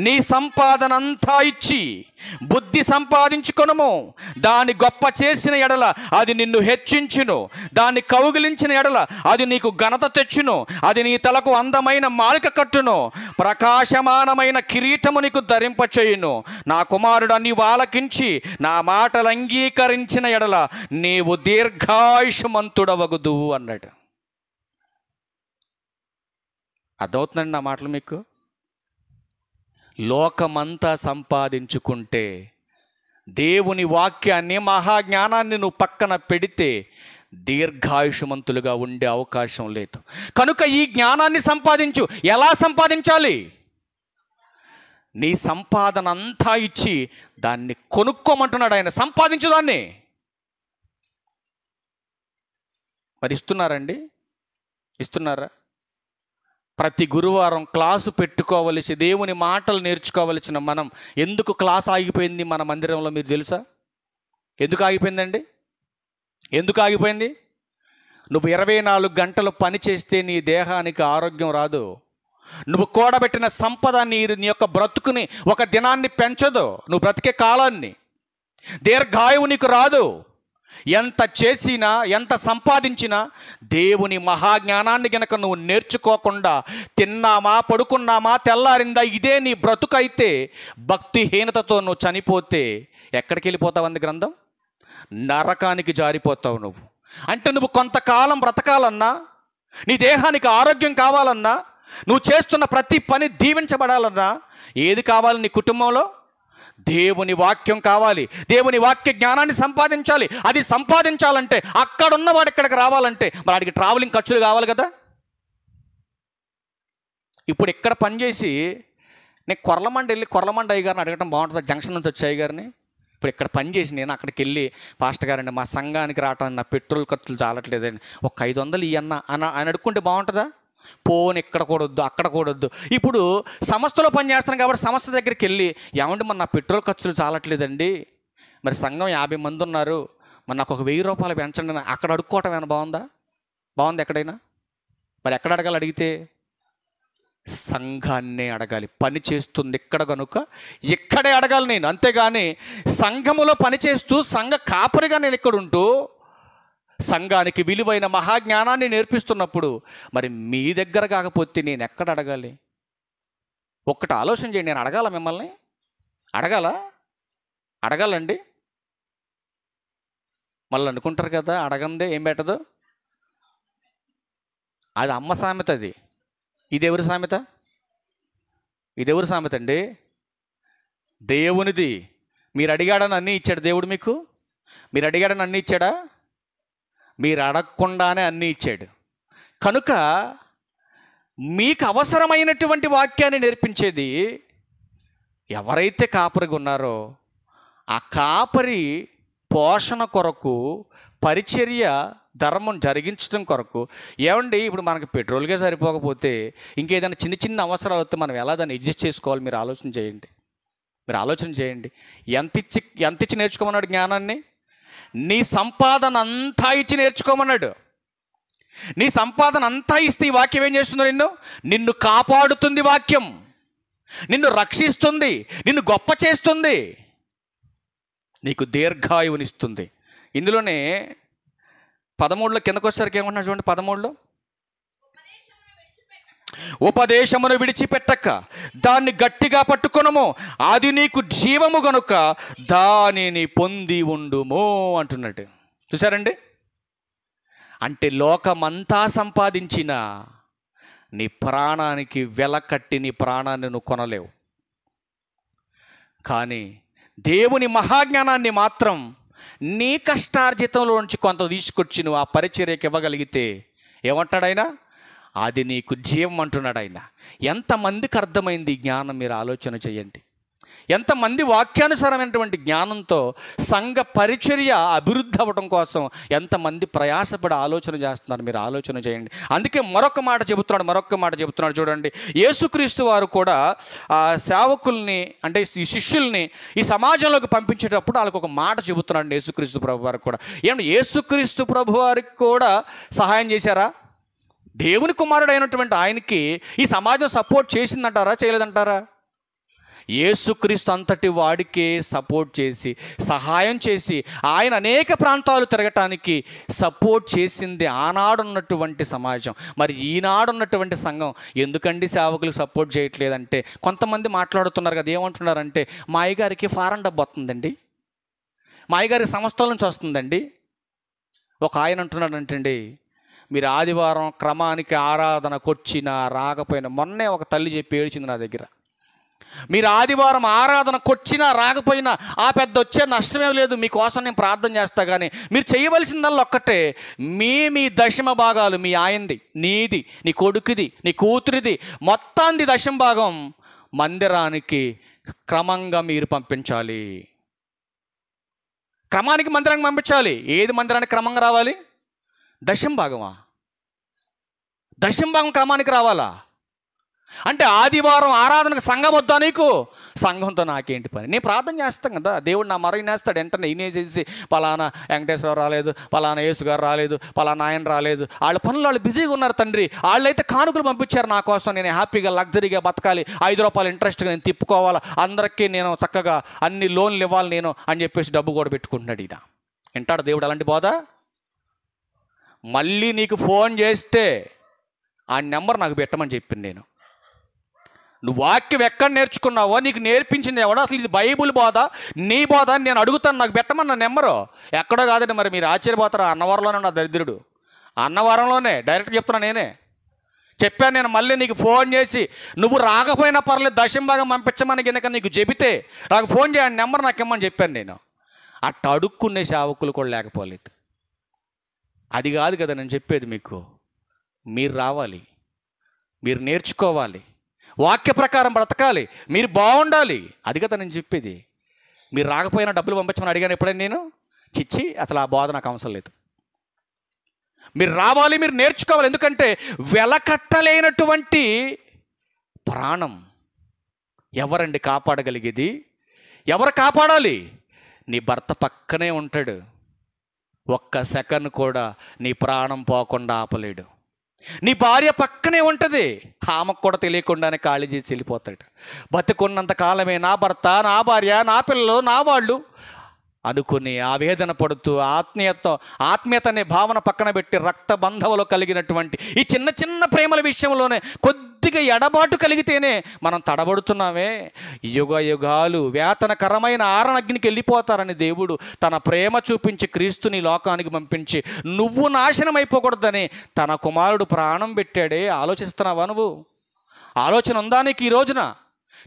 నీ సంపాదన అంతా ఇచ్చి బుద్ధి సంపాదించుకొనుము, దాన్ని గొప్ప చేసిన ఎడల అది నిన్ను హెచ్చించును, దాన్ని కౌగిలించిన ఎడల అది నీకు ఘనత తెచ్చును, అది నీ తలకు అందమైన మాలిక కట్టును, ప్రకాశమానమైన కిరీటము నీకు ధరింపచేయును. నా కుమారుడు నీవు ఆలకించి నా మాటలు అంగీకరించిన ఎడల నీవు దీర్ఘాయుష్మంతుడవగుదు అన్నాడు. అర్థమవుతుందండి నా మాటలు మీకు? లోకమంతా సంపాదించుకుంటే దేవుని వాక్యాన్ని, మహాజ్ఞానాన్ని నువ్వు పక్కన పెడితే దీర్ఘాయుషమంతులుగా ఉండే అవకాశం లేదు. కనుక ఈ జ్ఞానాన్ని సంపాదించు. ఎలా సంపాదించాలి? నీ సంపాదన అంతా ఇచ్చి దాన్ని కొనుక్కోమంటున్నాడు ఆయన. సంపాదించు దాన్ని. మరి ఇస్తున్నారండి? ఇస్తున్నారా? ప్రతి గురువారం క్లాసు పెట్టుకోవలసి, దేవుని మాటలు నేర్చుకోవలసిన మనం ఎందుకు క్లాస్ ఆగిపోయింది మన మందిరంలో మీరు తెలుసా? ఎందుకు ఆగిపోయిందండి? ఎందుకు ఆగిపోయింది? నువ్వు 24 గంటలు పని చేస్తే నీ దేహానికి ఆరోగ్యం రాదు. నువ్వు కూడబెట్టిన సంపద నీ యొక్క బ్రతుకుని ఒక దినాన్ని పెంచదు. నువ్వు బ్రతికే కాలాన్ని, దీర్ఘాయువు నీకు రాదు. ఎంత చేసినా, ఎంత సంపాదించినా దేవుని మహాజ్ఞానాన్ని గనక నువ్వు నేర్చుకోకుండా తిన్నామా, పడుకున్నామా, తెల్లారిందా, ఇదే నీ బ్రతుకైతే భక్తిహీనతతో నువ్వు చనిపోతే ఎక్కడికి వెళ్ళిపోతావు? గ్రంథం నరకానికి జారిపోతావు నువ్వు. అంటే నువ్వు కొంతకాలం బ్రతకాలన్నా, నీ దేహానికి ఆరోగ్యం కావాలన్నా, నువ్వు చేస్తున్న ప్రతి పని దీవించబడాలన్నా ఏది కావాలి? నీ కుటుంబంలో దేవుని వాక్యం కావాలి. దేవుని వాక్య జ్ఞానాన్ని సంపాదించాలి. అది సంపాదించాలంటే అక్కడున్నవాడు ఇక్కడికి రావాలంటే మరి వాడికి ట్రావెలింగ్ ఖర్చులు కావాలి కదా. ఇప్పుడు ఇక్కడ పనిచేసి నేను కొర్లమండ వెళ్ళి కొర్లమండ అయ్య గారిని అడగటం బాగుంటుంది. జంక్షన్ నుంచి వచ్చే అయ్య గారిని, ఇప్పుడు ఇక్కడ పనిచేసి నేను అక్కడికి వెళ్ళి, పాస్టర్ గారండి మా సంఘానికి రావటానికి నా పెట్రోల్ ఖర్చులు చాలట్లేదండి, ఒక 500 ఇయ్యన్న అని అడుక్కుంటే బాగుంటుందా? పోన్ ఇక్కడ కూడొద్దు, అక్కడ కూడొద్దు. ఇప్పుడు సంస్థలో పని చేస్తాను కాబట్టి సంస్థ దగ్గరికి వెళ్ళి, ఏమంటే మరి నా పెట్రోల్ ఖర్చులు చాలట్లేదండి, మరి సంఘం 50 మంది ఉన్నారు, మరి నాకు ఒక 1000 రూపాయలు పెంచండి, అక్కడ అడుక్కోవటం ఏమైనా బాగుందా? బాగుంది ఎక్కడైనా? మరి ఎక్కడ అడగాలి? అడిగితే సంఘాన్నే అడగాలి. పని చేస్తుంది ఇక్కడ కనుక ఇక్కడే అడగాలి నేను. అంతేగాని సంఘములో పనిచేస్తూ సంఘ కాపరిగా నేను ఇక్కడ ఉంటూ సంఘానికి విలువైన మహాజ్ఞానాన్ని నేర్పిస్తున్నప్పుడు మరి మీ దగ్గర కాకపోతే నేను ఎక్కడ అడగాలి? ఒక్కటి ఆలోచన చేయండి. నేను అడగాల? మిమ్మల్ని అడగాలండి? మళ్ళీ అనుకుంటారు కదా అడగందే ఏం పెట్టదు. అది అమ్మ సామెత. అది ఇదెవరి సామెత? ఇదెవరి సామెత అండి? దేవునిది. మీరు అడిగాడని అన్నీ ఇచ్చాడు దేవుడు మీకు? మీరు అడిగాడని అన్నీ ఇచ్చాడా? మీరు అడగకుండానే అన్నీ ఇచ్చాడు. కనుక మీకు అవసరమైనటువంటి వాక్యాన్ని నేర్పించేది ఎవరైతే కాపరిగా ఉన్నారో ఆ కాపరి పోషణ కొరకు, పరిచర్య ధర్మం జరిగించడం కొరకు. ఏమండి ఇప్పుడు మనకు పెట్రోల్గా సరిపోకపోతే ఇంకేదైనా చిన్న చిన్న అవసరాలు వస్తే మనం ఎలా దాన్ని అడ్జస్ట్ చేసుకోవాలి? మీరు ఆలోచన చేయండి. ఎంత ఇచ్చి నేర్చుకోమన్నాడు జ్ఞానాన్ని? నీ సంపాదన అంతా ఇచ్చి నేర్చుకోమన్నాడు. నీ సంపాదన అంతా ఇస్తే ఈ వాక్యం ఏం చేస్తుందో? నిన్ను కాపాడుతుంది. వాక్యం నిన్ను రక్షిస్తుంది, నిన్ను గొప్ప చేస్తుంది, నీకు దీర్ఘాయువునిస్తుంది. ఇందులోనే 13లో కిందకు వచ్చేసరికి ఏమంటున్నాడు చూడండి. 13లో ఉపదేశమును విడిచిపెట్టక దాన్ని గట్టిగా పట్టుకొనుము, అది నీకు జీవము గనుక దానిని పొంది ఉండుము అంటున్నాడు. చూసారండి? అంటే లోకమంతా సంపాదించిన నీ ప్రాణానికి వెల కట్టి నీ ప్రాణాన్ని నువ్వు కొనలేవు. కానీ దేవుని మహాజ్ఞానాన్ని మాత్రం నీ కష్టార్జితంలో నుంచి కొంత తీసుకొచ్చి నువ్వు ఆ పరిచర్యకి ఇవ్వగలిగితే ఏమంటాడు ఆయన? అది నీకు జీవం అంటున్నాడు ఆయన. ఎంతమందికి అర్థమైంది ఈ జ్ఞానం? మీరు ఆలోచన చేయండి. ఎంతమంది వాక్యానుసారమైనటువంటి జ్ఞానంతో సంఘ పరిచర్య అభివృద్ధి అవ్వడం కోసం ఎంతమంది ప్రయాసపడి ఆలోచన చేస్తున్నారు? మీరు ఆలోచన చేయండి. అందుకే మరొక మాట చెబుతున్నాడు చూడండి. యేసుక్రీస్తు వారు కూడా సేవకుల్ని, అంటే ఈ శిష్యుల్ని ఈ సమాజంలోకి పంపించేటప్పుడు వాళ్ళకి ఒక మాట చెబుతున్నాడు యేసుక్రీస్తు ప్రభు వారికి కూడా. ఏమంటే యేసుక్రీస్తు ప్రభు వారికి కూడా సహాయం చేశారా? దేవుని కుమారుడు అయినటువంటి ఆయనకి ఈ సమాజం సపోర్ట్ చేసిందంటారా, చేయలేదంటారా? యేసుక్రీస్తు అంతటి వాడికే సపోర్ట్ చేసి, సహాయం చేసి, ఆయన అనేక ప్రాంతాలు తిరగటానికి సపోర్ట్ చేసింది ఆనాడున్నటువంటి సమాజం. మరి ఈనాడున్నటువంటి సంఘం ఎందుకండి సేవకులకు సపోర్ట్ చేయట్లేదంటే, కొంతమంది మాట్లాడుతున్నారు కదా, ఏమంటున్నారంటే, మా అయ్యగారికి ఫారెన్ డబ్బు వస్తుందండి, మా అయ్యగారికి సంస్థల నుంచి వస్తుందండి. ఒక ఆయన అంటున్నాడంటండి, మీరు ఆదివారం క్రమానికి ఆరాధనకు వచ్చినా రాకపోయినా, మొన్నే ఒక తల్లి చెప్పి ఏడ్చింది నా దగ్గర, మీరు ఆదివారం ఆరాధనకు వచ్చినా రాకపోయినా ఆ పెద్ద వచ్చే నష్టమేం లేదు, మీకోసం నేను ప్రార్థన చేస్తా, కానీ మీరు చేయవలసిందల్లా ఒక్కటే, మీ దశమ భాగాలు, మీ ఆయనది, నీది, నీ కొడుకుది, నీ కూతురిది, మొత్తాన్ని దశమ భాగం మందిరానికి క్రమంగా మీరు పంపించాలి. క్రమానికి మందిరానికి పంపించాలి. ఏది మందిరానికి క్రమంగా రావాలి? దశమ భాగమా? దశమ భాగం క్రమానికి రావాలా? అంటే ఆదివారం ఆరాధనకు సంఘం వద్దా నీకు? సంఘంతో నాకేంటి పని? నేను ప్రార్థన చేస్తాను కదా, దేవుడు నా మరో నేస్తాడు. వెంటనే ఈయనేసేసి పలానా వెంకటేశ్వరరావు రాలేదు, పలానా యేసు గారు రాలేదు, పలానా ఆయన రాలేదు, వాళ్ళ పనులు వాళ్ళు బిజీగా ఉన్నారు తండ్రి, వాళ్ళైతే కానుకలు పంపించారు నా కోసం, నేను హ్యాపీగా లగ్జరీగా బతకాలి, 5 రూపాయలు ఇంట్రెస్ట్గా నేను తిప్పుకోవాలి, అందరికీ నేను చక్కగా అన్ని లోన్లు ఇవ్వాలి నేను అని చెప్పేసి డబ్బు కూడా పెట్టుకుంటున్నాడు ఈయన. వింటాడు దేవుడు అలాంటి బోధ? మళ్ళీ నీకు ఫోన్ చేస్తే ఆ నెంబర్ నాకు పెట్టమని చెప్పింది. నేను, నువ్వు వాక్యం ఎక్కడ నేర్చుకున్నావో, నీకు నేర్పించింది ఎవడో, అసలు ఇది బైబుల్ బోధ, నీ బోధ అని నేను అడుగుతాను, నాకు పెట్టమన్న నెంబరు. ఎక్కడో కాదండి, మరి మీరు ఆశ్చర్యపోతారు, అన్నవరంలోనే నా దరిద్రుడు, అన్నవరంలోనే డైరెక్ట్ చెప్తున్నా, నేనే చెప్పాను. నేను మళ్ళీ నీకు ఫోన్ చేసి నువ్వు రాకపోయినా పర్లేదు, దశమ భాగం పంపించమని కనుక నీకు చెబితే నాకు ఫోన్ చేయండి, నెంబర్ నాకు ఇమ్మని చెప్పాను. నేను అట్ట అడుక్కునే సేవకులు కూడా లేకపోలేదు. అది కాదు కదా నేను చెప్పేది మీకు. మీరు రావాలి, మీరు నేర్చుకోవాలి, వాక్య ప్రకారం బ్రతకాలి, మీరు బాగుండాలి. అది కదా నేను చెప్పేది. మీరు రాకపోయినా డబ్బులు పంపించమని అడిగాను ఎప్పుడైనా నేను? చిచ్చి, అసలు ఆ బోధ నాకు అవసరం లేదు. మీరు రావాలి, మీరు నేర్చుకోవాలి. ఎందుకంటే వెలకట్టలేనటువంటి ప్రాణం ఎవరండి కాపాడగలిగేది? ఎవరు కాపాడాలి? నీ భర్త పక్కనే ఉంటాడు, ఒక్క సెకండ్ కూడా నీ ప్రాణం పోకుండా ఆపలేడు. నీ భార్య పక్కనే ఉంటుంది, ఆమెకు కూడా తెలియకుండానే ఖాళీ చేసి వెళ్ళిపోతాడు. బతుకున్నంత కాలమే నా భర్త, నా భార్య, నా పిల్లలు, నా వాళ్ళు అనుకుని ఆవేదన పడుతూ ఆత్మీయత అనే భావన పక్కన పెట్టి రక్త బంధంలో కలిగినటువంటి ఈ చిన్న చిన్న ప్రేమల విషయంలోనే కొద్దిగా ఎడబాటు కలిగితేనే మనం తడబడుతున్నామే. యుగ యుగాలు వేతనకరమైన ఆరణగ్నికి వెళ్ళిపోతారని దేవుడు తన ప్రేమ చూపించి క్రీస్తుని లోకానికి పంపించి నువ్వు నాశనం అయిపోకూడదని తన కుమారుడు ప్రాణం పెట్టాడే. ఆలోచిస్తున్నావా నువ్వు? ఆలోచన ఉందా నీకు ఈ రోజున?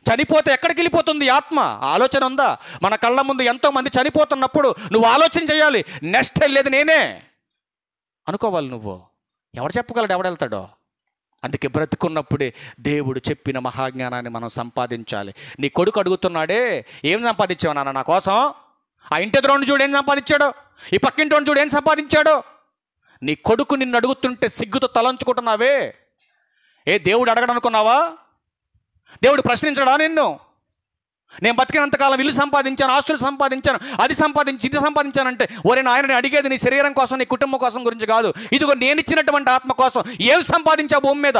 చనిపోతే ఎక్కడికి వెళ్ళిపోతుంది ఆత్మ? ఆలోచన ఉందా? మన కళ్ళ ముందు ఎంతోమంది చనిపోతున్నప్పుడు నువ్వు ఆలోచన చేయాలి, నెక్స్ట్ వెళ్ళేది నేనే అనుకోవాలి. నువ్వు ఎవరు చెప్పగలడు, ఎవడు వెళ్తాడో? అందుకే బ్రతుకున్నప్పుడే దేవుడు చెప్పిన మహాజ్ఞానాన్ని మనం సంపాదించాలి. నీ కొడుకు అడుగుతున్నాడే, ఏం సంపాదించావు నాన్న నా కోసం? ఆ ఇంటి ఎదురోని చూడు ఏం సంపాదించాడో, ఈ పక్కింటి చూడు ఏం సంపాదించాడో. నీ కొడుకు నిన్ను అడుగుతుంటే సిగ్గుతో తలంచుకుంటున్నావే. దేవుడు అడగడనుకున్నావా? దేవుడు ప్రశ్నించడా నిన్ను? నేను బతికినంతకాలం ఇల్లు సంపాదించాను, ఆస్తులు సంపాదించాను, అది సంపాదించి ఇది సంపాదించానంటే, ఒరే నాయనని అడిగేది నీ శరీరం కోసం, నీ కుటుంబం కోసం గురించి కాదు. ఇదిగో నేను ఇచ్చినటువంటి ఆత్మ కోసం ఏం సంపాదించావు భూమి మీద?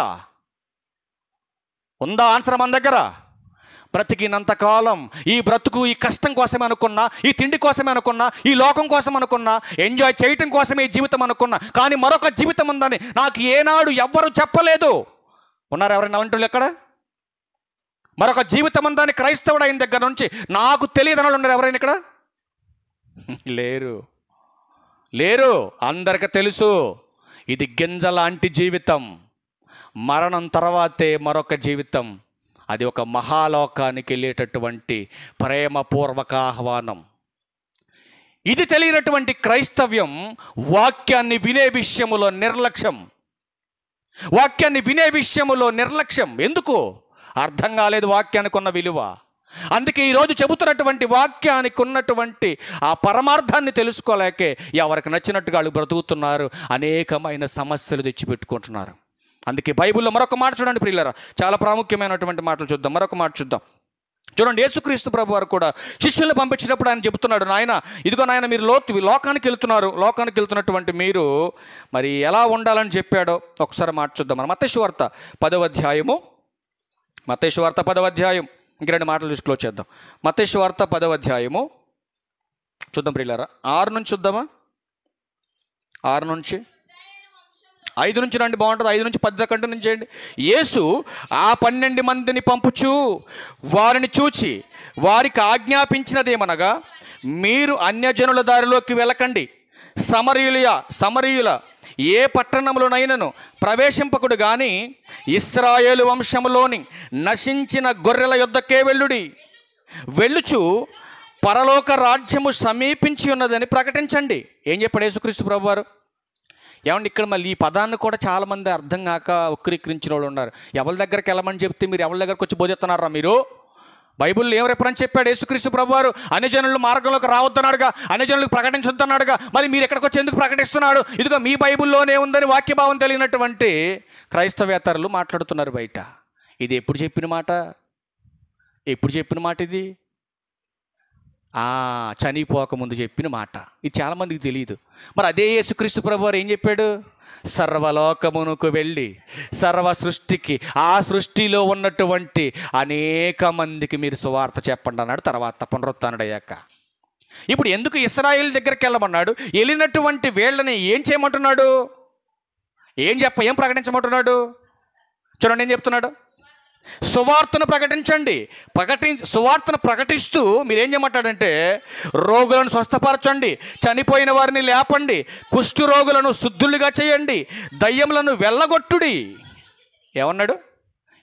ఉందా ఆన్సర్ మన దగ్గర? బ్రతికినంతకాలం ఈ బ్రతుకు ఈ కష్టం కోసమే అనుకున్నా, ఈ తిండి కోసమే అనుకున్నా, ఈ లోకం కోసం అనుకున్నా, ఎంజాయ్ చేయటం కోసమే ఈ జీవితం అనుకున్నా, కానీ మరొక జీవితం ఉందని నాకు ఏనాడు ఎవ్వరు చెప్పలేదు. ఉన్నారు ఎవరైనా అంటున్నారు ఎక్కడ? మరొక జీవితం ఉందని క్రైస్తవుడు అయిన దగ్గర నుంచి నాకు తెలియదు అన్నాడు ఉన్నారు ఎవరైనా ఇక్కడ? లేరు. అందరికీ తెలుసు ఇది గింజ లాంటి జీవితం, మరణం తర్వాతే మరొక జీవితం. అది ఒక మహాలోకానికి వెళ్ళేటటువంటి ప్రేమపూర్వక ఆహ్వానం. ఇది తెలియనటువంటి క్రైస్తవ్యం వాక్యాన్ని వినే విషయములో నిర్లక్ష్యం. వాక్యాన్ని వినే విషయములో నిర్లక్ష్యం. ఎందుకు? అర్థం కాలేదు వాక్యానికి ఉన్న విలువ. అందుకే ఈరోజు చెబుతున్నటువంటి వాక్యానికి ఉన్నటువంటి ఆ పరమార్థాన్ని తెలుసుకోలేకే ఎవరికి నచ్చినట్టుగా వాళ్ళు బ్రతుకుతున్నారు, అనేకమైన సమస్యలు తెచ్చిపెట్టుకుంటున్నారు. అందుకే బైబిల్లో మరొక మాట చూడండి ప్రియులారా, చాలా ప్రాముఖ్యమైనటువంటి మాటలు చూద్దాం. మరొక మాట చూద్దాం. చూడండి, యేసుక్రీస్తు ప్రభు వారు కూడా శిష్యులను పంపించినప్పుడు ఆయన చెబుతున్నాడు, నాయన ఇదిగో నాయన మీరు లోకానికి వెళ్తున్నారు, లోకానికి వెళ్తున్నటువంటి మీరు మరి ఎలా ఉండాలని చెప్పాడో ఒకసారి మాట చూద్దాం. మనం మత్తయి సువార్త 10వ అధ్యాయము, మత్తయి సువార్త 10వ అధ్యాయం, ఇంక 2 మాటలు చూసి క్లోజ్ చేద్దాం. మత్తయి సువార్త 10వ అధ్యాయము చూద్దాం ప్రియులారా. 6 నుంచి చూద్దామా? 6 నుంచి 5 నుంచి రండి, బాగుంటుంది. 5 నుంచి 10 దాకా నుంచి చేయండి. యేసు ఆ 12 మందిని పంపుచూ వారిని చూచి వారికి ఆజ్ఞాపించినదేమనగా, మీరు అన్యజనుల దారిలోకి వెళ్ళకండి, సమరయుల ఏ పట్టణములోనైనను ప్రవేశింపకుడు గాని ఇశ్రాయేలు వంశములోని నశించిన గొర్రెల యొద్దకే వెళ్ళుచు పరలోక రాజ్యము సమీపించి ఉన్నదని ప్రకటించండి. ఏం చెప్పాడు యేసుక్రీస్తు ప్రభువారు? ఏమండి, ఇక్కడ మళ్ళీ ఈ పదాన్ని కూడా చాలామంది అర్థం కాక ఉక్కిరిక్కిరించిన వాళ్ళు ఉన్నారు. ఎవరి దగ్గరికి వెళ్ళమని చెప్తే మీరు ఎవరి దగ్గరకు వచ్చి బోధిస్తున్నారా? మీరు బైబిల్లో ఏం రెఫరెన్స్ చెప్పాడు యేసుక్రీస్తు ప్రభువారు? అన్యజనులు మార్గంలోకి రావద్దన్నాడుగా, అన్యజనులకు ప్రకటించొద్దన్నాడుగా. మరి మీరు ఎక్కడికి వచ్చి ఎందుకు ప్రకటిస్తున్నాడు? ఇదిగో మీ బైబిల్లోనే ఉందని వాక్యభావం తెలియనటువంటి క్రైస్తవేతరులు మాట్లాడుతున్నారు బయట. ఇది ఎప్పుడు చెప్పిన మాట? ఎప్పుడు చెప్పిన మాట ఇది? చనిపోకముందు చెప్పిన మాట. ఇది చాలామందికి తెలియదు. మరి అదే యేసుక్రీస్తు ప్రభువారు ఏం చెప్పాడు? సర్వలోకమునకు వెళ్ళి సర్వ సృష్టికి, ఆ సృష్టిలో ఉన్నటువంటి అనేక మందికి మీరు సువార్త చెప్పండి అన్నాడు. తర్వాత పునరుత్థానుడయ్యాక ఇప్పుడు ఎందుకు ఇశ్రాయేలు దగ్గరికి వెళ్ళమన్నాడు? వెళ్ళినటువంటి వీళ్ళని ఏం చేయమంటున్నాడు? ఏం ప్రకటించమంటున్నాడు? చూడండి ఏం చెప్తున్నాడు. సువార్తను ప్రకటించండి. సువార్తను ప్రకటిస్తూ మీరేం చేయమంటాడంటే, రోగులను స్వస్థపరచండి, చనిపోయిన వారిని లేపండి, కుష్టు రోగులను శుద్ధులుగా చేయండి, దయ్యములను వెళ్ళగొట్టుడి. ఏమన్నాడు?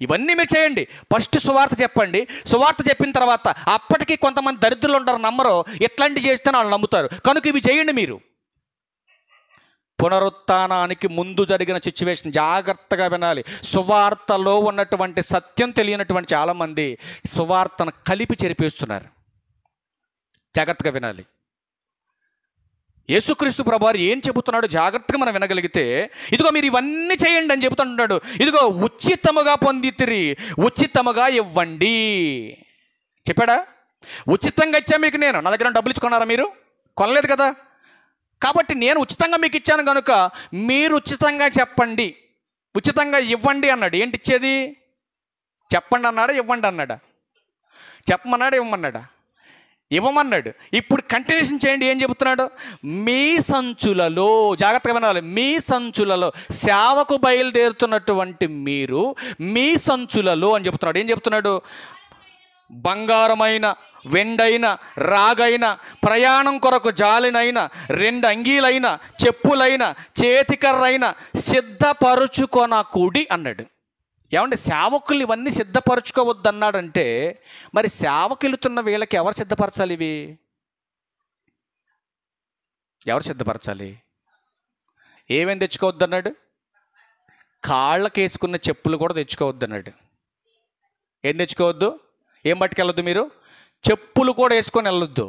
ఇవన్నీ మీరు చేయండి. ఫస్ట్ సువార్త చెప్పండి. సువార్త చెప్పిన తర్వాత అప్పటికి కొంతమంది దరిద్రులు ఉంటారు, నమ్మరు. ఎట్లాంటివి చేస్తే వాళ్ళు నమ్ముతారు. కనుక ఇవి చేయండి. మీరు పునరుత్థానానికి ముందు జరిగిన సిచ్యువేషన్ జాగ్రత్తగా వినాలి. సువార్తలో ఉన్నటువంటి సత్యం తెలియనటువంటి చాలామంది సువార్తను కలిపి చెరిపేస్తున్నారు. జాగ్రత్తగా వినాలి. యేసుక్రీస్తు ప్రభువారు ఏం చెబుతున్నాడు జాగ్రత్తగా మనం వినగలిగితే, ఇదిగో మీరు ఇవన్నీ చేయండి అని చెబుతుంటున్నాడు. ఇదిగో ఉచితముగా పొందితిరి, ఉచితముగా ఇవ్వండి చెప్పాడా? ఉచితంగా ఇచ్చా మీకు నేను. నా దగ్గర డబ్బులు ఇచ్చుకున్నారా? మీరు కొనలేదు కదా. కాబట్టి నేను ఉచితంగా మీకు ఇచ్చాను కనుక మీరు ఉచితంగా చెప్పండి, ఉచితంగా ఇవ్వండి అన్నాడు. ఏంటి ఇచ్చేది? చెప్పండి అన్నాడా? ఇవ్వండి అన్నాడా? చెప్పమన్నాడా? ఇవ్వమన్నాడా? ఇవ్వమన్నాడు. ఇప్పుడు కంటిన్యూషన్ చేయండి. ఏం చెబుతున్నాడు? మీ సంచులలో, జాగ్రత్తగా వినాలి, మీ సంచులలో, సేవకు బయలుదేరుతున్నటువంటి మీరు మీ సంచులలో అని చెబుతున్నాడు. ఏం చెబుతున్నాడు? బంగారమైన, వెండైన, రాగైన, ప్రయాణం కొరకు జాలినైన, 2 అంగీలైన, చెప్పులైన, చేతికర్రైన సిద్ధపరుచుకొనకుడి అన్నాడు. ఏమంటే సేవకులు ఇవన్నీ సిద్ధపరచుకోవద్దు అన్నాడంటే, మరి సేవకులుతున్న వీళ్ళకి ఎవరు సిద్ధపరచాలి? ఇవి ఎవరు సిద్ధపరచాలి? ఏమేమి తెచ్చుకోవద్దు అన్నాడు? కాళ్ళకి వేసుకున్న చెప్పులు కూడా తెచ్చుకోవద్దు అన్నాడు. ఏం తెచ్చుకోవద్దు? ఏం పట్టుకెళ్ళొద్దు? మీరు చెప్పులు కూడా వేసుకొని వెళ్ళొద్దు.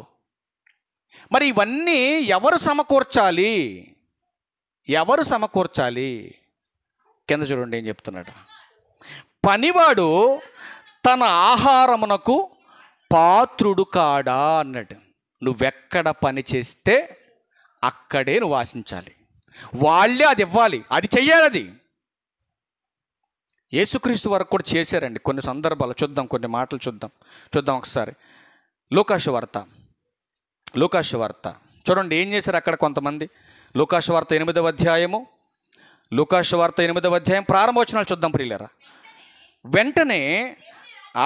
మరి ఇవన్నీ ఎవరు సమకూర్చాలి? ఎవరు సమకూర్చాలి? కింద చూడండి ఏం చెప్తున్నాడు. పనివాడు తన ఆహారమునకు పాత్రుడు కాడా అన్నాడు. నువ్వెక్కడ పని చేస్తే అక్కడే నువ్వు ఆశించాలి. వాళ్ళే అది ఇవ్వాలి, అది చెయ్యాలి. అది యేసుక్రీస్తు వరకు కూడా చేశారండి కొన్ని సందర్భాలు. చూద్దాం, కొన్ని మాటలు చూద్దాం ఒకసారి. లూకాసు వార్త చూడండి ఏం చేశారు అక్కడ కొంతమంది. లూకాసు వార్త 8వ అధ్యాయము, ప్రారంభవచనాలు చూద్దాం ప్రియులారా. వెంటనే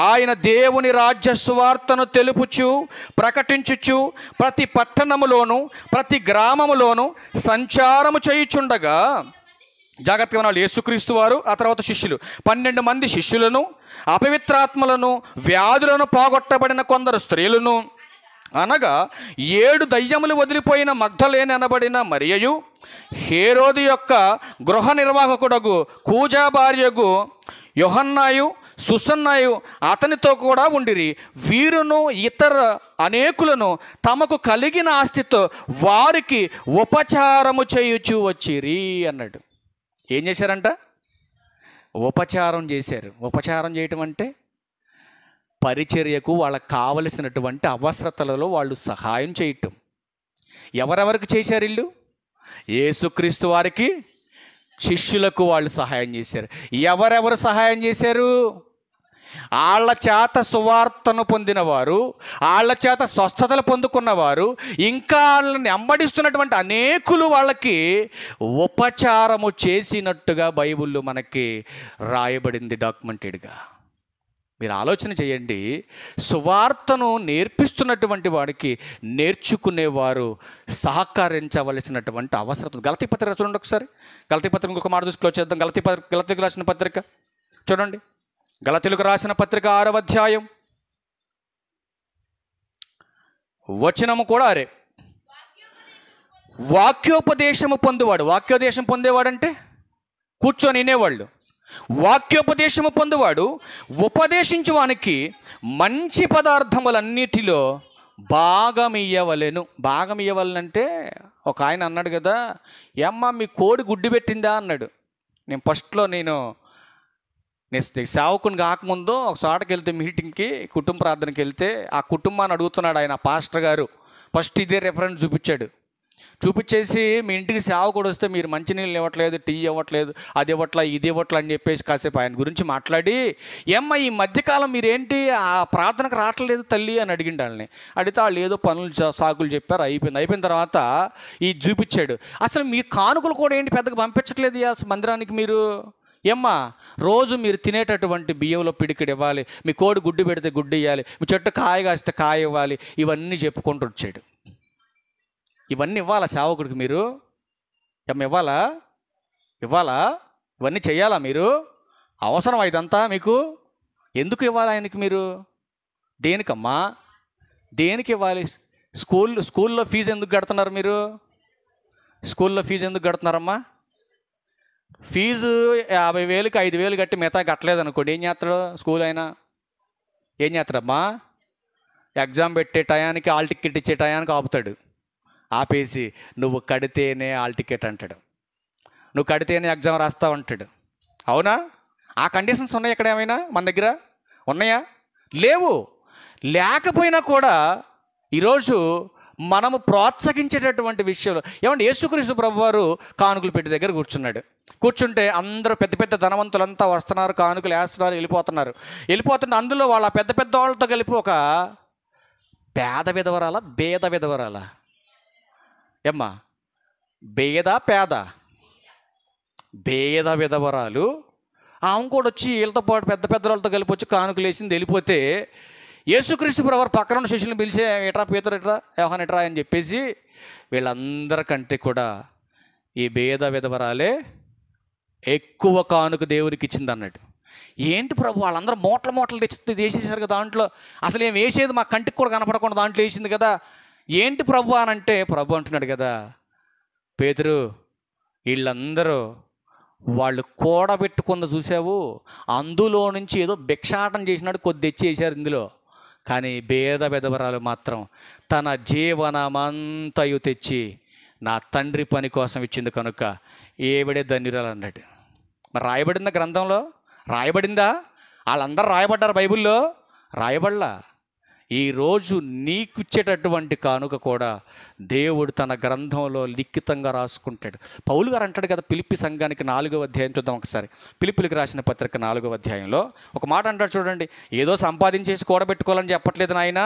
ఆయన దేవుని రాజ్య సువార్తను తెలుపుచు ప్రకటించుచు ప్రతి పట్టణములోను ప్రతి గ్రామములోను సంచారము చేయుచుండగా, జాగ్రత్తగా ఉన్నారు యేసుక్రీస్తు వారు, ఆ తర్వాత శిష్యులు, 12 మంది శిష్యులను, అపవిత్రాత్మలను, వ్యాధులను పోగొట్టబడిన కొందరు స్త్రీలను, అనగా 7 దయ్యములు వదిలిపోయిన మగ్దలేనే అనబడిన మరియయు, హేరోదు యొక్క గృహ నిర్వాహకుడగు కూజా భార్యగు యోహన్నాయు, సుసన్నాయు అతనితో కూడా ఉండిరి. వీరును ఇతర అనేకులను తమకు కలిగిన ఆస్తితో వారికి ఉపచారము చేయుచు వచ్చిరి అన్నాడు. ఏం చేశారంట? ఉపచారం చేశారు. ఉపచారం చేయటం అంటే పరిచర్యకు వాళ్ళకు కావలసినటువంటి అవసరతలలో వాళ్ళు సహాయం చేయటం. ఎవరెవరికి చేశారు వీళ్ళు? యేసుక్రీస్తు వారికి, శిష్యులకు వాళ్ళు సహాయం చేశారు. ఎవరెవరు సహాయం చేశారు? వాళ్ళ చేత సువార్తను పొందినవారు, వాళ్ళ చేత స్వస్థతలు పొందుకున్నవారు, ఇంకా వాళ్ళని వెంబడిస్తున్నటువంటి అనేకులు వాళ్ళకి ఉపచారము చేసినట్టుగా బైబిల్లో మనకి రాయబడింది, డాక్యుమెంటెడ్గా. మీరు ఆలోచన చేయండి. సువార్తను నేర్పిస్తున్నటువంటి వాడికి నేర్చుకునేవారు సహకరించవలసినటువంటి అవసరం. గలతీ పత్రిక చూడండి ఒకసారి. గలతీ పత్రిక ఇంకొక మాట దృష్టిలో చేద్దాం. గలతీలకు రాసిన పత్రిక చూడండి. గలతీలకు రాసిన పత్రిక 6వ అధ్యాయం వచనము కూడా అరే. వాక్యోపదేశము పొందేవాడు. వాక్యోపదేశం పొందేవాడంటే కూర్చొని వినేవాళ్ళు. వాక్యోపదేశము పొందువాడు ఉపదేశించు వానికి మంచి పదార్థములన్నిటిలో భాగం ఇయ్యవలెను. భాగం ఇయ్యవలనంటే ఒక ఆయన అన్నాడు కదా, ఏమ్మా మీ కోడి గుడ్డు పెట్టిందా అన్నాడు. నేను ఫస్ట్లో నేను సేవకుని కాకముందు ఒక చోటకి వెళ్తే మీటింగ్కి, కుటుంబ ప్రార్థనకి వెళ్తే ఆ కుటుంబాన్ని అడుగుతున్నాడు ఆయన పాస్టర్ గారు. ఫస్ట్ ఇదే రెఫరెన్స్ చూపించేసి మీ ఇంటికి సేవకుడు వస్తే మీరు మంచినీళ్ళు ఇవ్వట్లేదు, టీ ఇవ్వట్లేదు, అది ఇవ్వట్లా, ఇది ఇవ్వట్లా అని చెప్పేసి కాసేపు ఆయన గురించి మాట్లాడి, ఏమ్మా ఈ మధ్యకాలం మీరేంటి ఆ ప్రార్థనకు రావట్లేదు తల్లి అని అడిగిండు వాళ్ళని. అడిగితే వాళ్ళు ఏదో పనులు సాకులు చెప్పారు. అయిపోయిన తర్వాత ఈ చూపించాడు. అసలు మీ కానుకలు కూడా ఏంటి పెద్దగా పంపించట్లేదు మందిరానికి మీరు? ఏమ్మా రోజు మీరు తినేటటువంటి బియ్యంలో పిడికిడి ఇవ్వాలి, మీ కోడి గుడ్డు పెడితే గుడ్డు ఇవ్వాలి, మీ చెట్టు కాయ కాస్తే కాయ ఇవ్వాలి, ఇవన్నీ చెప్పుకుంటూ వచ్చాడు. ఇవన్నీ ఇవ్వాలా సేవకుడికి మీరు? ఇవ్వాలా? ఇవన్నీ చెయ్యాలా మీరు? అవసరం ఇదంతా మీకు? ఎందుకు ఇవ్వాలి ఆయనకి మీరు? దేనికమ్మా? దేనికి ఇవ్వాలి? స్కూల్లో ఫీజు ఎందుకు కడుతున్నారు మీరు? స్కూల్లో ఫీజు ఎందుకు కడుతున్నారమ్మా? ఫీజు 50,000కి 5,000 కట్టి మిగతా కట్టలేదు అనుకోండి, ఏం చేస్తాడు? స్కూల్ అయినా ఏం చేస్తాడమ్మా? ఎగ్జామ్ పెట్టే టయానికి హాల్ టికెట్ ఇచ్చే టయానికి ఆపుతాడు. ఆపేసి నువ్వు కడితేనే హాల్ టికెట్ అంటాడు, నువ్వు కడితేనే ఎగ్జామ్ రాస్తావు అంటాడు. అవునా? ఆ కండిషన్స్ ఉన్నాయి ఎక్కడ? ఏమైనా మన దగ్గర ఉన్నాయా? లేవు. లేకపోయినా కూడా ఈరోజు మనము ప్రోత్సహించేటటువంటి విషయంలో ఏమంటే, యేసుక్రీస్తు ప్రభువారు కానుకలు పెట్టి దగ్గర కూర్చుంటే అందరూ పెద్ద పెద్ద ధనవంతులంతా వస్తున్నారు, కానుకలు వేస్తున్నారు, వెళ్ళిపోతుంటే అందులో వాళ్ళ పెద్ద పెద్ద వాళ్ళతో కలిపి ఒక పేద విధవరాలా ఏమ్మా? పేద విధవరాలు ఆమె కూడా వచ్చి వీళ్ళతో పాటు పెద్ద పెద్ద వాళ్ళతో కలిపి వచ్చి కానుకలు వేసింది. వెళ్ళిపోతే యేసుక్రీస్తు ప్రభువారు పక్కన ఉన్న శిష్యులను పిలిచి ఎట్రా పేతురు ఎట్రా యోహాను ఎట్రా అని చెప్పేసి వీళ్ళందరికంటే కూడా ఈ పేద విధవరాలే ఎక్కువ కానుక దేవునికి ఇచ్చింది అన్నాడు. ఏంటి ప్రభు, వాళ్ళందరూ మూటలు వేసేసారు కదా దాంట్లో, అసలు ఏం వేసేది మా కంటికి కూడా కనపడకుండా దాంట్లో వేసింది కదా, ఏంటి ప్రభు అని అంటే, ప్రభు అంటున్నాడు కదా, పేతురు వీళ్ళందరూ వాళ్ళు కూడబెట్టుకుంది చూసావు, అందులో నుంచి ఏదో భిక్షాటం చేసినాడు కొద్ది తెచ్చి వేసారు ఇందులో. కానీ పేద విధవరాలు మాత్రం తన జీవనమంతయు తెచ్చి నా తండ్రి పని కోసం ఇచ్చింది కనుక ఏవిడే ధన్యురాలు అన్నాడు. మరి రాయబడిందా గ్రంథంలో? రాయబడిందా? వాళ్ళందరూ రాయబడ్డారు బైబిల్లో? రాయబడలా. ఈరోజు నీకు ఇచ్చేటటువంటి కానుక కూడా దేవుడు తన గ్రంథంలో లిఖితంగా రాసుకుంటాడు. పౌలు గారు అంటాడు కదా ఫిలిప్పీ సంఘానికి 4వ అధ్యాయం చూద్దాం ఒకసారి. ఫిలిప్పీలకు రాసిన పత్రిక 4వ అధ్యాయంలో ఒక మాట అంటాడు చూడండి. ఏదో సంపాదించేసి కూడబెట్టుకోవాలని చెప్పట్లేదు నాయన,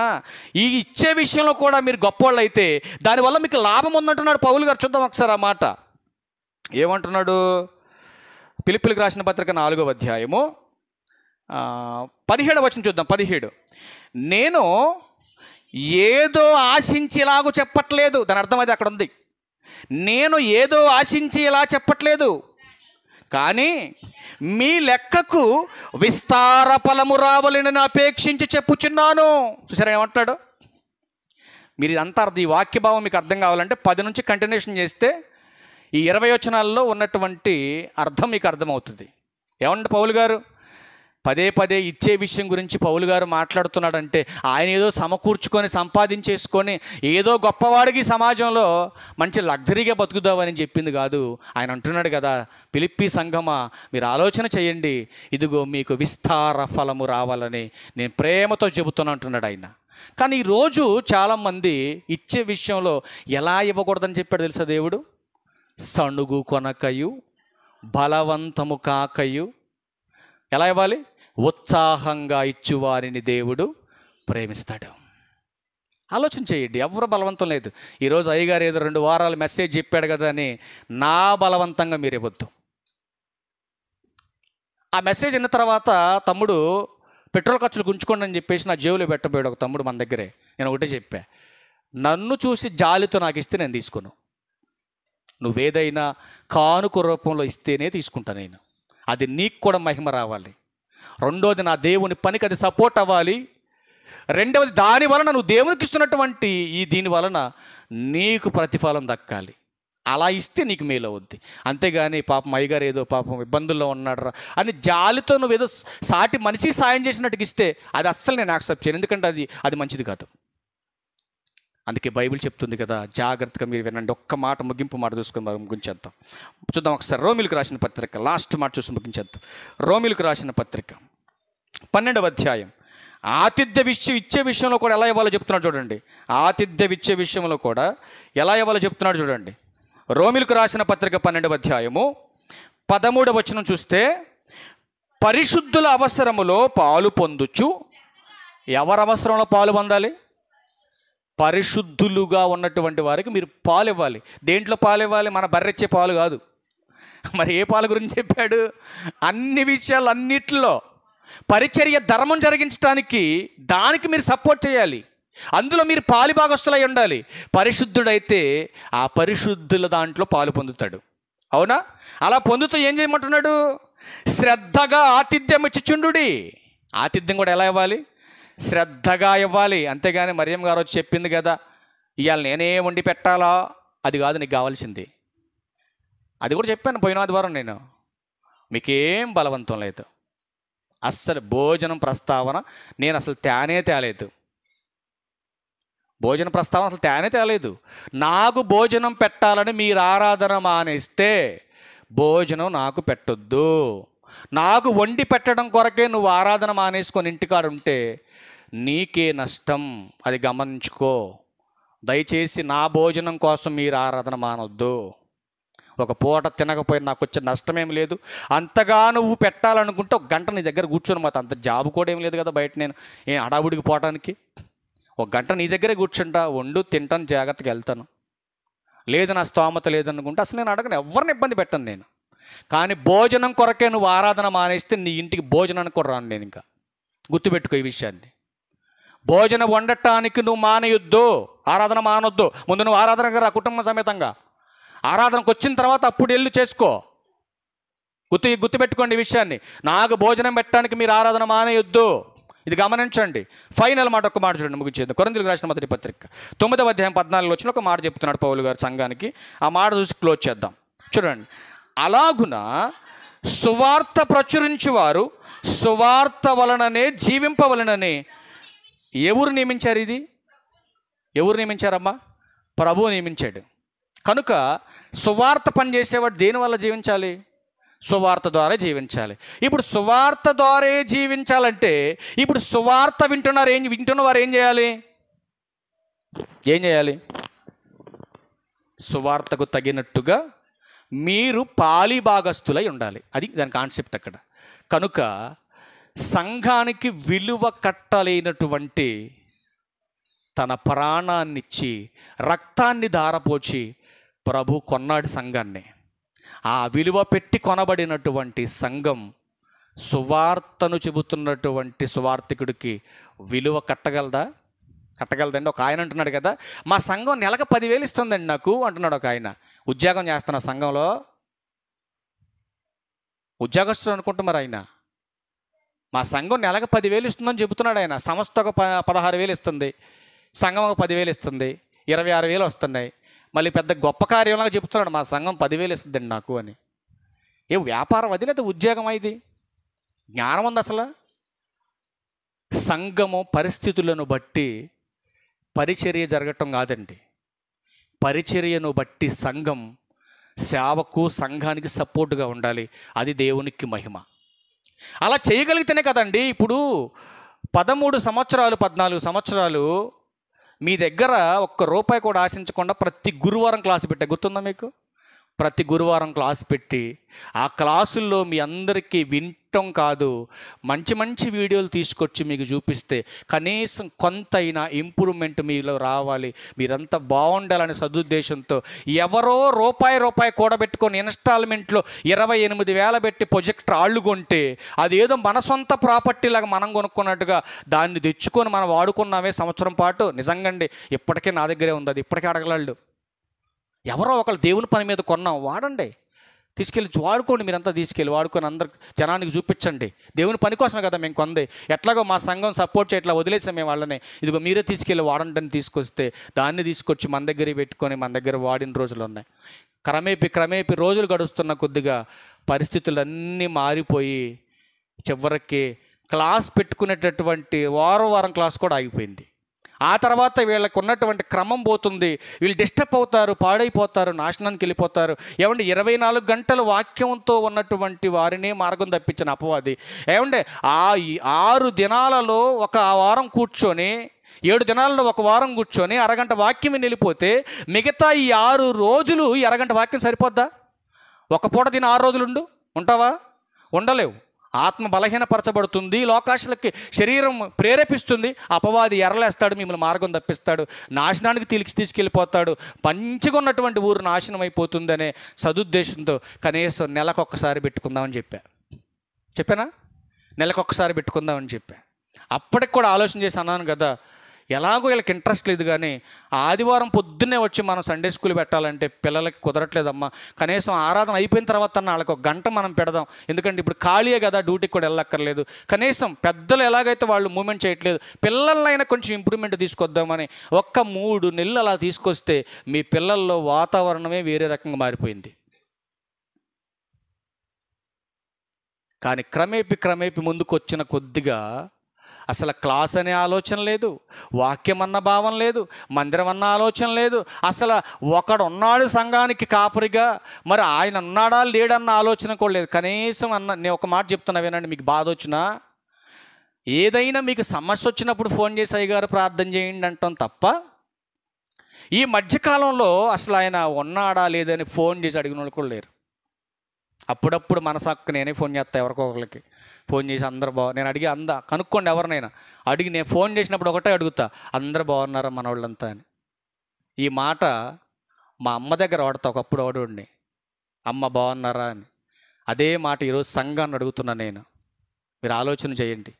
ఈ ఇచ్చే విషయంలో కూడా మీరు గొప్పవాళ్ళు అయితే దానివల్ల మీకు లాభం ఉందంటున్నాడు పౌలు గారు. చూద్దాం ఒకసారి ఆ మాట ఏమంటున్నాడు. ఫిలిప్పీలకు రాసిన పత్రిక 4వ అధ్యాయము 17వ వచనం చూద్దాం. 17, నేను ఏదో ఆశించి ఇలాగూ చెప్పట్లేదు. దాని అర్థం అది అక్కడ ఉంది. నేను ఏదో ఆశించి ఇలా చెప్పట్లేదు, కానీ మీ లెక్కకు విస్తార ఫలము రావాలని అపేక్షించి చెప్పుచున్నాను. చూసారా ఏమంటాడు? మీరు ఇదంతా ఈ వాక్యభావం మీకు అర్థం కావాలంటే 10 నుంచి కంటిన్యూషన్ చేస్తే ఈ 20 వచనాల్లో ఉన్నటువంటి అర్థం మీకు అర్థమవుతుంది. ఏమంటే పౌలు గారు పదే పదే ఇచ్చే విషయం గురించి పౌలు గారు మాట్లాడుతున్నాడంటే ఆయన ఏదో సమకూర్చుకొని సంపాదించేసుకొని ఏదో గొప్పవాడికి సమాజంలో మంచి లగ్జరీగా బతుకుదామని చెప్పింది కాదు. ఆయన అంటున్నాడు కదా, ఫిలిప్పీ సంఘమా మీరు ఆలోచన చేయండి, ఇదిగో మీకు విస్తార ఫలము రావాలని నేను ప్రేమతో చెబుతున్నా అంటున్నాడు ఆయన. కానీ ఈరోజు చాలామంది ఇచ్చే విషయంలో ఎలా ఇవ్వకూడదని చెప్పాడు తెలుసా దేవుడు? సణుగు కొనకయు బలవంతము కాకయు. ఎలా ఇవ్వాలి? ఉత్సాహంగా ఇచ్చువారిని దేవుడు ప్రేమిస్తాడు. ఆలోచన చేయండి. ఎవరు బలవంతం లేదు. ఈరోజు అయ్యగారు ఏదో 2 వారాలు మెసేజ్ చెప్పాడు కదా అని నా బలవంతంగా మీరు ఇవ్వద్దు. ఆ మెసేజ్ విన్న తర్వాత తమ్ముడు పెట్రోల్ ఖర్చులు గుంచుకోండి అని చెప్పేసి నా జేబులో పెట్టబోయాడు ఒక తమ్ముడు మన దగ్గరే. నేను ఒకటే చెప్పా, నన్ను చూసి జాలితో నాకు ఇస్తే నేను తీసుకోను. నువ్వేదైనా కానుక రూపంలో ఇస్తేనే తీసుకుంటాను నేను. అది నీకు కూడా మహిమ రావాలి. రెండోది నా దేవుని పనికి అది సపోర్ట్ అవ్వాలి. రెండవది దాని వలన నువ్వు దేవునికి ఇస్తున్నటువంటి దీని వలన నీకు ప్రతిఫలం దక్కాలి. అలా ఇస్తే నీకు మేలు అవుద్ది. అంతేగాని పాపం అయ్యగారు ఏదో పాపం ఇబ్బందుల్లో ఉన్నాడు అని జాలితో నువ్వు ఏదో సాటి మనిషి సాయం చేసినట్టుగా ఇస్తే అది అస్సలు నేను యాక్సెప్ట్ చేయను. ఎందుకంటే అది మంచిది కాదు. అందుకే బైబిల్ చెప్తుంది కదా, జాగ్రత్తగా మీరు వినండి. ఒక్క మాట ముగింపు మాట చూసుకొని మనం ముగించేద్దాం. చూద్దాం ఒకసారి రోమిలకు రాసిన పత్రిక లాస్ట్ మాట చూసి ముగించేద్దాం. రోమిలకు రాసిన పత్రిక 12వ అధ్యాయం. ఆతిథ్య ఇచ్చే విషయంలో కూడా ఎలా ఇవ్వాలో చెప్తున్నాడు చూడండి. ఆతిథ్య ఇచ్చే విషయంలో కూడా ఎలా ఇవ్వాలో చెప్తున్నాడు చూడండి. రోమిలకు రాసిన పత్రిక 12వ అధ్యాయము 13వ వచనం చూస్తే, పరిశుద్ధుల అవసరములో పాలు పొందుచు. ఎవరి అవసరంలో పాలు పొందాలి? పరిశుద్ధులుగా ఉన్నటువంటి వారికి మీరు పాలు ఇవ్వాలి. దేంట్లో పాలు ఇవ్వాలి? మన బర్రెచ్చే పాలు కాదు. మరి ఏ పాలు గురించి చెప్పాడు? అన్ని విషయాలు అన్నిట్లో పరిచర్య ధర్మం జరిగించడానికి దానికి మీరు సపోర్ట్ చేయాలి. అందులో మీరు పాలు భాగస్తులై ఉండాలి. పరిశుద్ధుడైతే ఆ పరిశుద్ధుల దాంట్లో పాలు పొందుతాడు. అవునా? అలా పొందుతూ ఏం చేయమంటున్నాడు? శ్రద్ధగా ఆతిథ్యం ఇచ్చిచుండుడి. ఆతిథ్యం కూడా ఎలా ఇవ్వాలి? శ్రద్ధగా ఇవ్వాలి. అంతేగాని మరియం గారు వచ్చి చెప్పింది కదా ఇవాళ నేనే వండి పెట్టాలా, అది కాదు నీకు కావాల్సింది. అది కూడా చెప్పాను పోయిన ఆదివారం నేను. మీకేం బలవంతం లేదు. అస్సలు భోజనం ప్రస్తావన నేను అసలు తేలేదు. భోజన ప్రస్తావన అసలు తేలేదు. నాకు భోజనం పెట్టాలని మీరు ఆరాధన మానేస్తే భోజనం నాకు పెట్టొద్దు. నాకు వండి పెట్టడం కొరకే నువ్వు ఆరాధన మానేసుకొని ఇంటికాడ ఉంటే నీకే నష్టం. అది గమనించుకో. దయచేసి నా భోజనం కోసం మీరు ఆరాధన మానొద్దు. ఒక పూట తినకపోయినా నాకు వచ్చే నష్టమేం లేదు. అంతగా నువ్వు పెట్టాలనుకుంటే ఒక గంట నీ దగ్గర కూర్చొని, మాకు అంత జాబు కూడా ఏం లేదు కదా బయట నేను హడావుడికి పోవటానికి. ఒక గంట నీ దగ్గరే కూర్చుంటా, వండు తింటాను, జాగ్రత్తగా వెళ్తాను. లేదు నా స్తోమత లేదనుకుంటే అసలు నేను అడగను, ఎవరిని ఇబ్బంది పెట్టను నేను. కానీ భోజనం కొరకే నువ్వు ఆరాధన మానేస్తే నీ ఇంటికి భోజనానికి కూడా రాను నేను. ఇంకా గుర్తుపెట్టుకో ఈ విషయాన్ని. భోజనం వండటానికి నువ్వు మానేయొద్దు, ఆరాధన మానొద్దు. ముందు నువ్వు ఆరాధనగా రా, కుటుంబ సమేతంగా. ఆరాధనకు వచ్చిన తర్వాత అప్పుడు వెళ్ళి చేసుకో. గుర్తుపెట్టుకోండి ఈ విషయాన్ని. నాకు భోజనం పెట్టడానికి మీరు ఆరాధన మానేయొద్దు. ఇది గమనించండి. ఫైనల్ మాట ఒక్క మాట చూడండి, ముగించేది. కొరింథీయులకు రాసిన మొదటి పత్రిక 9వ అధ్యాయం 14 వచ్చిన ఒక మాట చెప్తున్నాడు పౌలు గారు సంఘానికి. ఆ మాట చూసి క్లోజ్ చేద్దాం. చూడండి, అలాగున సువార్త ప్రచురించువారు సువార్త వలననే జీవింపవలనని ఎవరు నియమించారు? ఇది ఎవరు నియమించారమ్మా? ప్రభువు నియమించాడు. కనుక సువార్త పనిచేసేవాడు దేనివల్ల జీవించాలి? సువార్త ద్వారా జీవించాలి. ఇప్పుడు సువార్త ద్వారా జీవించాలంటే ఇప్పుడు సువార్త వింటున్న వారు ఏం చేయాలి? సువార్తకు తగినట్టుగా మీరు పాలి భాగస్తులై ఉండాలి. అది దాని కాన్సెప్ట్ అక్కడ. కనుక సంఘానికి విలువ కట్టలేనటువంటి తన ప్రాణాన్నిచ్చి రక్తాన్ని ధారపోచి ప్రభు కొన్నాడు సంఘాన్ని. ఆ విలువ పెట్టి కొనబడినటువంటి సంఘం సువార్తను చెబుతున్నటువంటి సువార్థికుడికి విలువ కట్టగలదండి? ఒక ఆయన అంటున్నాడు కదా, మా సంఘం నెలకు 10,000 ఇస్తుందండి నాకు అంటున్నాడు ఒక ఆయన. ఉద్యోగం చేస్తున్న సంఘంలో ఉద్యోగస్తులు అనుకుంటున్నారు ఆయన. మా సంఘం నెలకు 10,000 ఇస్తుందని చెబుతున్నాడు ఆయన. సంస్థ ఒక 16,000 ఇస్తుంది. సంఘం ఒక 10,000 ఇస్తుంది, 26,000 వస్తున్నాయి. మళ్ళీ పెద్ద గొప్ప కార్యంలాగా చెప్తున్నాడు, మా సంఘం 10,000 ఇస్తుందండి నాకు అని. ఏ వ్యాపారం అది లేదా ఉద్యోగం? ఇది జ్ఞానం ఉంది అసలు? సంఘము పరిస్థితులను బట్టి పరిచర్య జరగటం కాదండి. పరిచర్యను బట్టి సంఘం సేవకు, సంఘానికి సపోర్టుగా ఉండాలి. అది దేవునికి మహిమ. అలా చేయగలిగితేనే కదండి. ఇప్పుడు 13 సంవత్సరాలు 14 సంవత్సరాలు మీ దగ్గర ఒక్క రూపాయి కూడా ఆశించకుండా ప్రతి గురువారం క్లాసు పెట్టా, గుర్తుందా మీకు? ప్రతి గురువారం క్లాసు పెట్టి ఆ క్లాసుల్లో మీ అందరికీ వినటం కాదు, మంచి మంచి వీడియోలు తీసుకొచ్చి మీకు చూపిస్తే కనీసం కొంతైనా ఇంప్రూవ్మెంట్ మీలో రావాలి, మీరంతా బాగుండాలనే సదుద్దేశంతో ఎవరో రూపాయి కూడబెట్టుకొని ఇన్స్టాల్మెంట్లో 28,000 పెట్టి ప్రొజెక్టర్ ఆళ్ళు కొంటే అదేదో మన సొంత ప్రాపర్టీ లాగా మనం కొనుక్కున్నట్టుగా దాన్ని తెచ్చుకొని మనం వాడుకున్నామే సంవత్సరం పాటు. నిజంగండి, ఇప్పటికే నా దగ్గరే ఉంది, అది ఇప్పటికే అడగలాళ్ళు. ఎవరో ఒకళ్ళు దేవుని పని మీద కొన్నాం, వాడండి, తీసుకెళ్ళి వాడుకోండి. మీరంతా తీసుకెళ్ళి వాడుకొని అందరు జనానికి చూపించండి. దేవుని పని కోసమే కదా మేము కొంది. ఎట్లాగో మా సంఘం సపోర్ట్ చేయట్లా వదిలేసాం మేము వాళ్ళని, ఇదిగో మీరే తీసుకెళ్ళి వాడండి అని తీసుకొస్తే దాన్ని తీసుకొచ్చి మన దగ్గర పెట్టుకొని మన దగ్గర వాడిన రోజులు ఉన్నాయి. క్రమేపీ రోజులు గడుస్తున్న కొద్దిగా పరిస్థితులన్నీ మారిపోయి చివరికి క్లాస్ పెట్టుకునేటటువంటి వారం క్లాస్ కూడా ఆగిపోయింది. ఆ తర్వాత వీళ్ళకు ఉన్నటువంటి క్రమం పోతుంది, వీళ్ళు డిస్టర్బ్ అవుతారు, పాడైపోతారు, నాశనానికి వెళ్ళిపోతారు. ఏమంటే 24 గంటలు వాక్యంతో ఉన్నటువంటి వారిని మార్గం తప్పించిన అపవాది ఏమంటే 6 దినాలలో ఒక వారం కూర్చొని, 7 దినాలలో ఒక వారం కూర్చొని అరగంట వాక్యం వెళ్ళిపోతే మిగతా ఈ 6 రోజులు ఈ అరగంట వాక్యం సరిపోద్దా? ఒక పూట తిని 6 రోజులు ఉంటావా? ఉండలేవు. ఆత్మ బలహీనపరచబడుతుంది, లోకాశలకి శరీరం ప్రేరేపిస్తుంది, అపవాది ఎరలేస్తాడు, మిమ్మల్ని మార్గం తప్పిస్తాడు, నాశనానికి తీసుకెళ్ళిపోతాడు. మంచిగా ఉన్నటువంటి ఊరు నాశనం అయిపోతుందనే సదుద్దేశంతో కనీసం నెలకొక్కసారి పెట్టుకుందామని చెప్పానా? నెలకొక్కసారి పెట్టుకుందామని చెప్పా. అప్పటికి కూడా ఆలోచన చేసి అన్నాను కదా, ఎలాగో వీళ్ళకి ఇంట్రెస్ట్ లేదు, కానీ ఆదివారం పొద్దున్నే వచ్చి మనం సండే స్కూల్ పెట్టాలంటే పిల్లలకి కుదరట్లేదమ్మా. కనీసం ఆరాధన అయిపోయిన తర్వాత వాళ్ళకి ఒక గంట మనం పెడదాం, ఎందుకంటే ఇప్పుడు ఖాళీయే కదా, డ్యూటీకి కూడా వెళ్ళక్కర్లేదు. కనీసం పెద్దలు ఎలాగైతే వాళ్ళు మూమెంట్ చేయట్లేదు, పిల్లలైనా కొంచెం ఇంప్రూవ్మెంట్ తీసుకొద్దామని 3 నెలలు అలా తీసుకొస్తే మీ పిల్లల్లో వాతావరణమే వేరే రకంగా మారిపోయింది. కానీ క్రమేపీ ముందుకు వచ్చిన కొద్దిగా అసలు క్లాస్ అనే ఆలోచన లేదు, వాక్యం అన్న భావం లేదు, మందిరం అన్న ఆలోచన లేదు. అసలు ఒకడు ఉన్నాడు సంఘానికి కాపరిగా, మరి ఆయన ఉన్నాడా లేడన్న ఆలోచన కూడా లేదు. కనీసం నేను ఒక మాట చెప్తున్నా వినండి, మీకు బాధ వచ్చినా ఏదైనా మీకు సమస్య వచ్చినప్పుడు ఫోన్ చేసి అయ్యగారు ప్రార్థన చేయండి అంటాం తప్ప, ఈ మధ్యకాలంలో అసలు ఆయన ఉన్నాడా లేదని ఫోన్ చేసి అడిగిన వాళ్ళు కూడా లేరు. అప్పుడప్పుడు మనసాకు నేనే ఫోన్ చేస్తా ఎవరికొకరికి, ఫోన్ చేసి అందరు నేను అడిగి కనుక్కోండి ఎవరినైనా అడిగి, నేను ఫోన్ చేసినప్పుడు ఒకటే అడుగుతా, అందరు బాగున్నారా మన వాళ్ళంతా అని. ఈ మాట మా అమ్మ దగ్గర వాడతా, ఒకప్పుడు వాడుండి, అమ్మ బాగున్నారా అని. అదే మాట ఈరోజు సంఘాన్ని అడుగుతున్నా నేను. మీరు ఆలోచన చేయండి.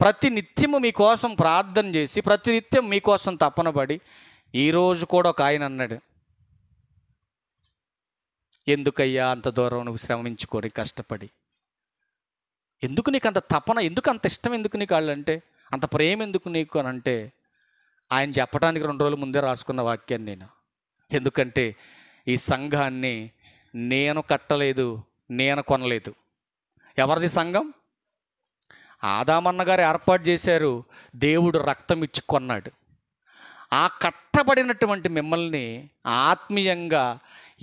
ప్రతి నిత్యము మీకోసం ప్రార్థన చేసి, ప్రతి నిత్యం మీకోసం తపన పడి, ఈరోజు కూడా ఒక ఆయన అన్నాడు, ఎందుకయ్యా అంత దూరం నువ్వు శ్రమించుకొని కష్టపడి, ఎందుకు నీకు అంత తపన, ఎందుకు అంత ఇష్టం, ఎందుకు నీకు వాళ్ళంటే అంత ప్రేమ ఎందుకు నీకు అని అంటే, ఆయన చెప్పడానికి 2 రోజుల ముందే రాసుకున్న వాక్యాన్ని నేను. ఎందుకంటే ఈ సంఘాన్ని నేను కట్టలేదు, నేను కొనలేదు. ఎవరిది సంఘం? ఆదామన్న గారు ఏర్పాటు చేశారు, దేవుడు రక్తం ఇచ్చి కొన్నాడు. ఆ కట్టబడినటువంటి మిమ్మల్ని ఆత్మీయంగా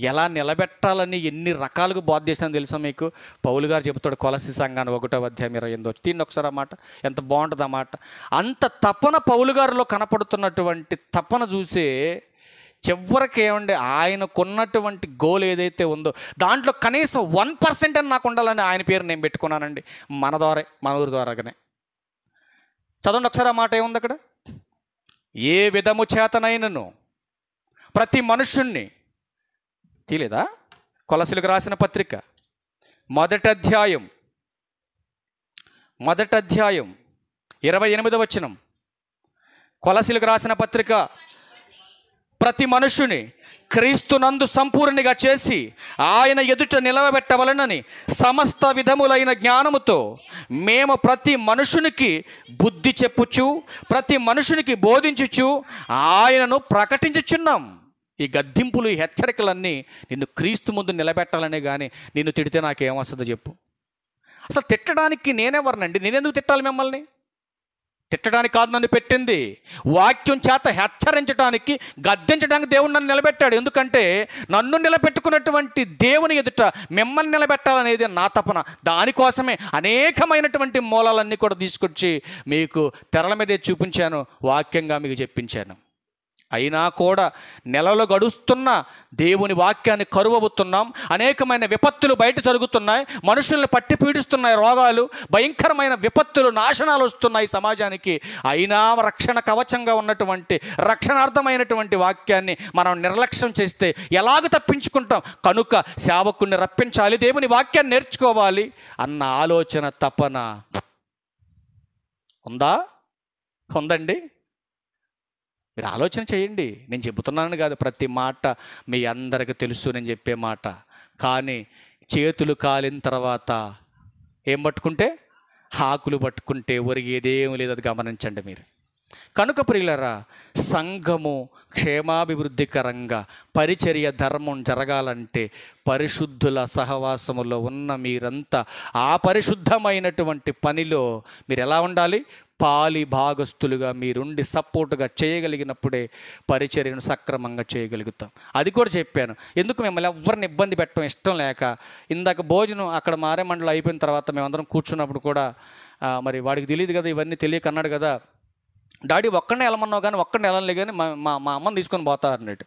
ఎలా నిలబెట్టాలని ఎన్ని రకాలుగా బోధ చేసినా తెలుసా మీకు? పౌలు గారు చెబుతాడు కొలస్సీ సంఘాన్ని 1వ అధ్యాయం 28 తిన్న ఒకసారి ఆ మాట, ఎంత బాగుంటుంది ఆ మాట. అంత తపన పౌలు గారిలో కనపడుతున్నటువంటి తపన చూసే చివరికి ఏమండి, ఆయనకున్నటువంటి గోల్ ఏదైతే ఉందో దాంట్లో కనీసం 1% అని నాకు ఉండాలని ఆయన పేరు నేను పెట్టుకున్నానండి. మన ఊరి ద్వారాగానే. చదవండి ఒకసారి ఆ మాట ఏముంది అక్కడ. ఏ విధము చేతనైనను ప్రతి మనుష్యుణ్ణి, తీలేదా? కొలసీలకు రాసిన పత్రిక 1వ అధ్యాయం 28వ వచనం. కొలసీలకు రాసిన పత్రిక ప్రతి మనుషుని క్రీస్తునందు సంపూర్ణిగా చేసి ఆయన ఎదుట నిలవబెట్టవలనని సమస్త విధములైన జ్ఞానముతో మేము ప్రతి మనుషునికి బుద్ధి చెప్పుచు ప్రతి మనుషునికి బోధించుచు ఆయనను ప్రకటించుచున్నాం. ఈ గద్దింపులు, ఈ హెచ్చరికలన్నీ నిన్ను క్రీస్తు ముందు నిలబెట్టాలనే కానీ నిన్ను తిడితే నాకేమొస్తుందో చెప్పు. అసలు తిట్టడానికి నేనెవరినండి? నేనెందుకు తిట్టాలి మిమ్మల్ని? తిట్టడానికి కాదు నన్ను పెట్టింది, వాక్యం చేత హెచ్చరించడానికి, గద్దించడానికి దేవుడు నన్ను నిలబెట్టాడు. ఎందుకంటే నన్ను నిలబెట్టుకున్నటువంటి దేవుని ఎదుట మిమ్మల్ని నిలబెట్టాలనేది నా తపన. దానికోసమే అనేకమైనటువంటి మూలాలన్నీ కూడా తీసుకొచ్చి మీకు తెరల మీదే చూపించాను, వాక్యంగా మీకు చెప్పించాను. అయినా కూడా నెలలు గడుస్తున్న దేవుని వాక్యాన్ని కరువవుతున్నాం. అనేకమైన విపత్తులు బయట జరుగుతున్నాయి, మనుషుల్ని పట్టి పీడిస్తున్నాయి రోగాలు, భయంకరమైన విపత్తులు, నాశనాలు వస్తున్నాయి సమాజానికి. అయినా రక్షణ కవచంగా ఉన్నటువంటి, రక్షణార్థమైనటువంటి వాక్యాన్ని మనం నిర్లక్ష్యం చేస్తే ఎలాగ తప్పించుకుంటాం? కనుక సేవకుడిని రప్పించాలి, దేవుని వాక్యాన్ని నేర్చుకోవాలి అన్న ఆలోచన, తపన ఉందండి. మీరు ఆలోచన చేయండి. నేను చెబుతున్నాను కాదు, ప్రతి మాట మీ అందరికీ తెలుసు నేను చెప్పే మాట. కానీ చేతులు కాలిన తర్వాత ఏం పట్టుకుంటే? ఆకులు పట్టుకుంటే ఒరిగేదేం లేదు. అది గమనించండి మీరు. కనుక ప్రియులరా, సంఘము క్షేమాభివృద్ధికరంగా పరిచర్య ధర్మం జరగాలంటే పరిశుద్ధుల సహవాసములో ఉన్న మీరంతా ఆ పరిశుద్ధమైనటువంటి పనిలో మీరు ఎలా ఉండాలి? పాలి భాగస్తులుగా మీరుండి సపోర్టుగా చేయగలిగినప్పుడే పరిచర్యను సక్రమంగా చేయగలుగుతాం. అది కూడా చెప్పాను. ఎందుకు మిమ్మల్ని ఎవరిని ఇబ్బంది పెట్టడం ఇష్టం లేక, ఇందాక భోజనం అక్కడ మారేమండలం అయిపోయిన తర్వాత మేమందరం కూర్చున్నప్పుడు కూడా మరి వాడికి తెలియదు కదా, ఇవన్నీ తెలియక అన్నాడు కదా, డాడీ ఒక్కడనే వెళ్ళమన్నావు కానీ ఒక్కడిని వెళ్ళలే కానీ మా అమ్మని తీసుకొని పోతా అన్నట్టు.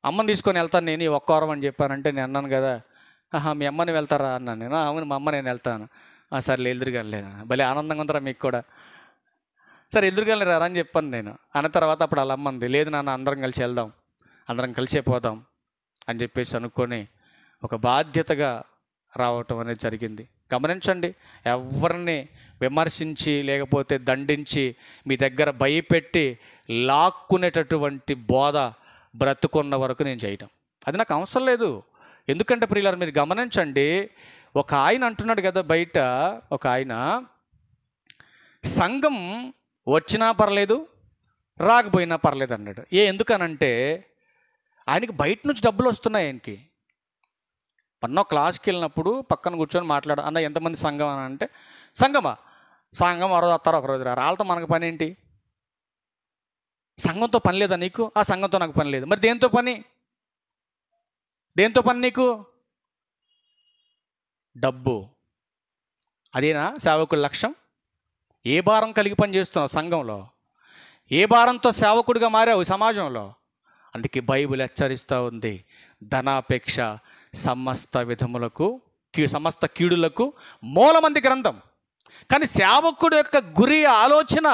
అమ్మని తీసుకొని వెళ్తాను నేను ఈ ఒక్క వారం అని చెప్పానంటే నేను అన్నాను కదా, మీ అమ్మని వెళ్తారా అన్నాను నేను. అవును మా అమ్మ నేను వెళ్తాను. సరే ఎదురుగాలేనా, భలే ఆనందంగా ఉందరా మీకు కూడా, సరే ఎదురుగాలి రా అని చెప్పాను నేను. అన్న తర్వాత అప్పుడు వాళ్ళ అమ్మంది, లేదు నాన్న అందరం కలిసి వెళ్దాం, అందరం కలిసే పోదాం అని చెప్పేసి అనుకొని ఒక బాధ్యతగా రావటం అనేది జరిగింది. గమనించండి, ఎవరిని విమర్శించి లేకపోతే దండించి మీ దగ్గర భయపెట్టి లాక్కునేటటువంటి బోధ బ్రతుకున్న వరకు నేను చేయటం అది నాకు అవసరం లేదు. ఎందుకంటే ప్రియులారా, మీరు గమనించండి, ఒక ఆయన అంటున్నాడు కదా బయట, ఒక ఆయన సంఘం వచ్చినా పర్లేదు రాకపోయినా పర్లేదు అన్నాడు. ఎందుకనంటే ఆయనకి బయట నుంచి డబ్బులు వస్తున్నాయి. ఆయనకి మొన్న క్లాస్కి వెళ్ళినప్పుడు పక్కన కూర్చొని మాట్లాడు, అన్న ఎంతమంది సంఘం అని అంటే, సంఘం ఒకరోజు వస్తారు ఒకరోజు రారు, వాళ్ళతో మనకు పని ఏంటి? సంఘంతో పని లేదా నీకు? ఆ సంఘంతో నాకు పని లేదు. మరి దేంతో పని నీకు? డబ్బు. అదేనా సేవకుడి లక్ష్యం? ఏ భారం కలిగి పని చేస్తున్నావు సంఘంలో? ఏ భారంతో సేవకుడిగా మారావు సమాజంలో? అందుకే బైబిల్ హెచ్చరిస్తూ ఉంది, ధనాపేక్ష సమస్త కీడులకు మూలమంది గ్రంథం. కానీ సేవకుడు యొక్క గురి, ఆలోచన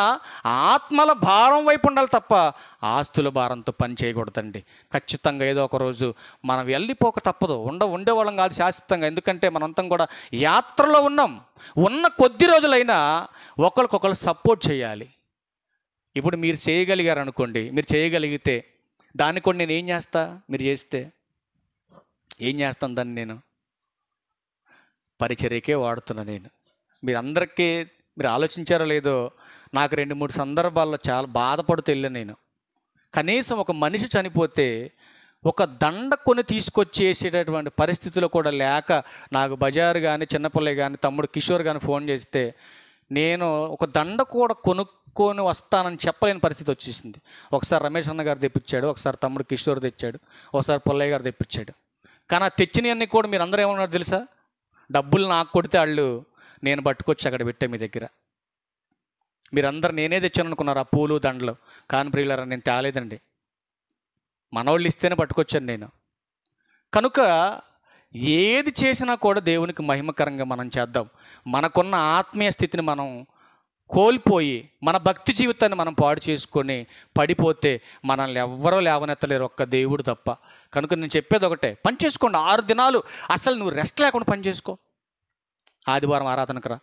ఆత్మల భారం వైపు ఉండాలి తప్ప ఆస్తుల భారంతో పని చేయకూడదండి. ఖచ్చితంగా ఏదో ఒక రోజు మనం వెళ్ళిపోక తప్పదు. ఉండేవాళ్ళం కాదు శాశ్వతంగా. ఎందుకంటే మనంతా కూడా యాత్రలో ఉన్నాం. ఉన్న కొద్ది రోజులైనా ఒకరికొకరు సపోర్ట్ చేయాలి. ఇప్పుడు మీరు చేయగలిగారు అనుకోండి, మీరు చేయగలిగితే దాన్ని కూడా నేను ఏం చేస్తా? మీరు చేస్తే ఏం చేస్తాను? దాన్ని నేను పరిచర్యకే వాడుతున్నా. నేను మీరు ఆలోచించారో లేదో, నాకు 2-3 సందర్భాల్లో చాలా బాధపడుతూ వెళ్ళాను నేను. కనీసం ఒక మనిషి చనిపోతే ఒక దండ కొని తీసుకొచ్చేసేటటువంటి పరిస్థితిలో కూడా లేక, నాకు బజారు కానీ చిన్నపిల్లలు కానీ తమ్ముడు కిషోర్ కానీ ఫోన్ చేస్తే నేను ఒక దండ కూడా కొనుక్కొని వస్తానని చెప్పలేని పరిస్థితి వచ్చేసింది. ఒకసారి రమేష్ అన్న గారు తెప్పించాడు, ఒకసారి తమ్ముడు కిషోర్ తెచ్చాడు, ఒకసారి పుల్లయ్య గారు తెప్పించాడు. కానీ ఆ తెచ్చినవన్నీ కూడా మీరు అందరూ ఏమన్నారు తెలుసా? డబ్బులు నాకు కొడితే వాళ్ళు నేను పట్టుకొచ్చి అక్కడ పెట్టా మీ దగ్గర. మీరందరూ నేనే తెచ్చాను అనుకున్నారు ఆ పూలు దండలు. కాని ప్రియులారా, నేను తేలేదండి, మనోళ్ళు ఇస్తేనే పట్టుకొచ్చాను నేను. కనుక ఏది చేసినా కూడా దేవునికి మహిమకరంగా మనం చేద్దాం. మనకున్న ఆత్మీయ స్థితిని మనం కోల్పోయి మన భక్తి జీవితాన్ని మనం పాడు చేసుకొని పడిపోతే మనల్ని ఎవ్వరూ లేవనెత్తలేరు, ఒక్క దేవుడు తప్ప. కనుక నేను చెప్పేది ఒకటే, పని చేసుకోండి. 6 దినాలు అసలు నువ్వు రెస్ట్ లేకుండా పని చేసుకో. ఆదివారం ఆరాధనకు రా,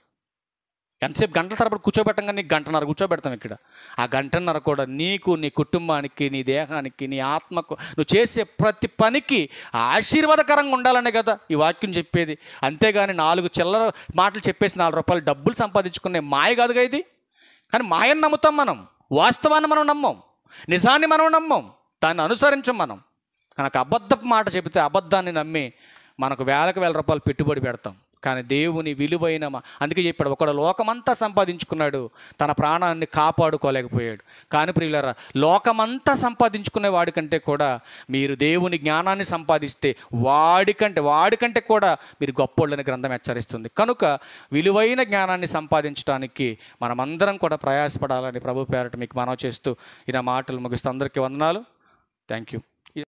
ఎంతసేపు గంటల తరబడి కూర్చోబెట్టంగా నీకు గంటన్నర కూర్చోబెడతాం ఇక్కడ. ఆ గంటన్నర కూడా నీకు, నీ కుటుంబానికి, నీ దేహానికి, నీ ఆత్మకు, నువ్వు చేసే ప్రతి పనికి ఆశీర్వాదకరంగా ఉండాలనే కదా ఈ వాక్యం చెప్పేది. అంతేగాని 4 చిల్లర మాటలు చెప్పేసి 4 రూపాయలు డబ్బులు సంపాదించుకునే మాయ కాదుగా ఇది. కానీ మాయను నమ్ముతాం మనం, వాస్తవాన్ని మనం నమ్మం, నిజాన్ని మనం నమ్మం, దాన్ని అనుసరించం మనం. కనుక అబద్ధపు మాట చెబితే అబద్ధాన్ని నమ్మి మనకు వేలకు వేల రూపాయలు పెట్టుబడి పెడతాం. కానీ దేవుని విలువైన అందుకే చెప్పాడు, ఒకడు లోకమంతా సంపాదించుకున్నాడు, తన ప్రాణాన్ని కాపాడుకోలేకపోయాడు. కానీ ప్రియులారా, లోకమంతా సంపాదించుకునే వాడికంటే కూడా మీరు దేవుని జ్ఞానాన్ని సంపాదిస్తే వాడికంటే కూడా మీరు గొప్పోళ్ళని గ్రంథం హెచ్చరిస్తుంది. కనుక విలువైన జ్ఞానాన్ని సంపాదించడానికి మనమందరం కూడా ప్రయాసపడాలని ప్రభు పేరట మీకు మనవి చేస్తూ ఈ నా మాటలు ముగిస్తూ అందరికీ వందనాలు. Thank you.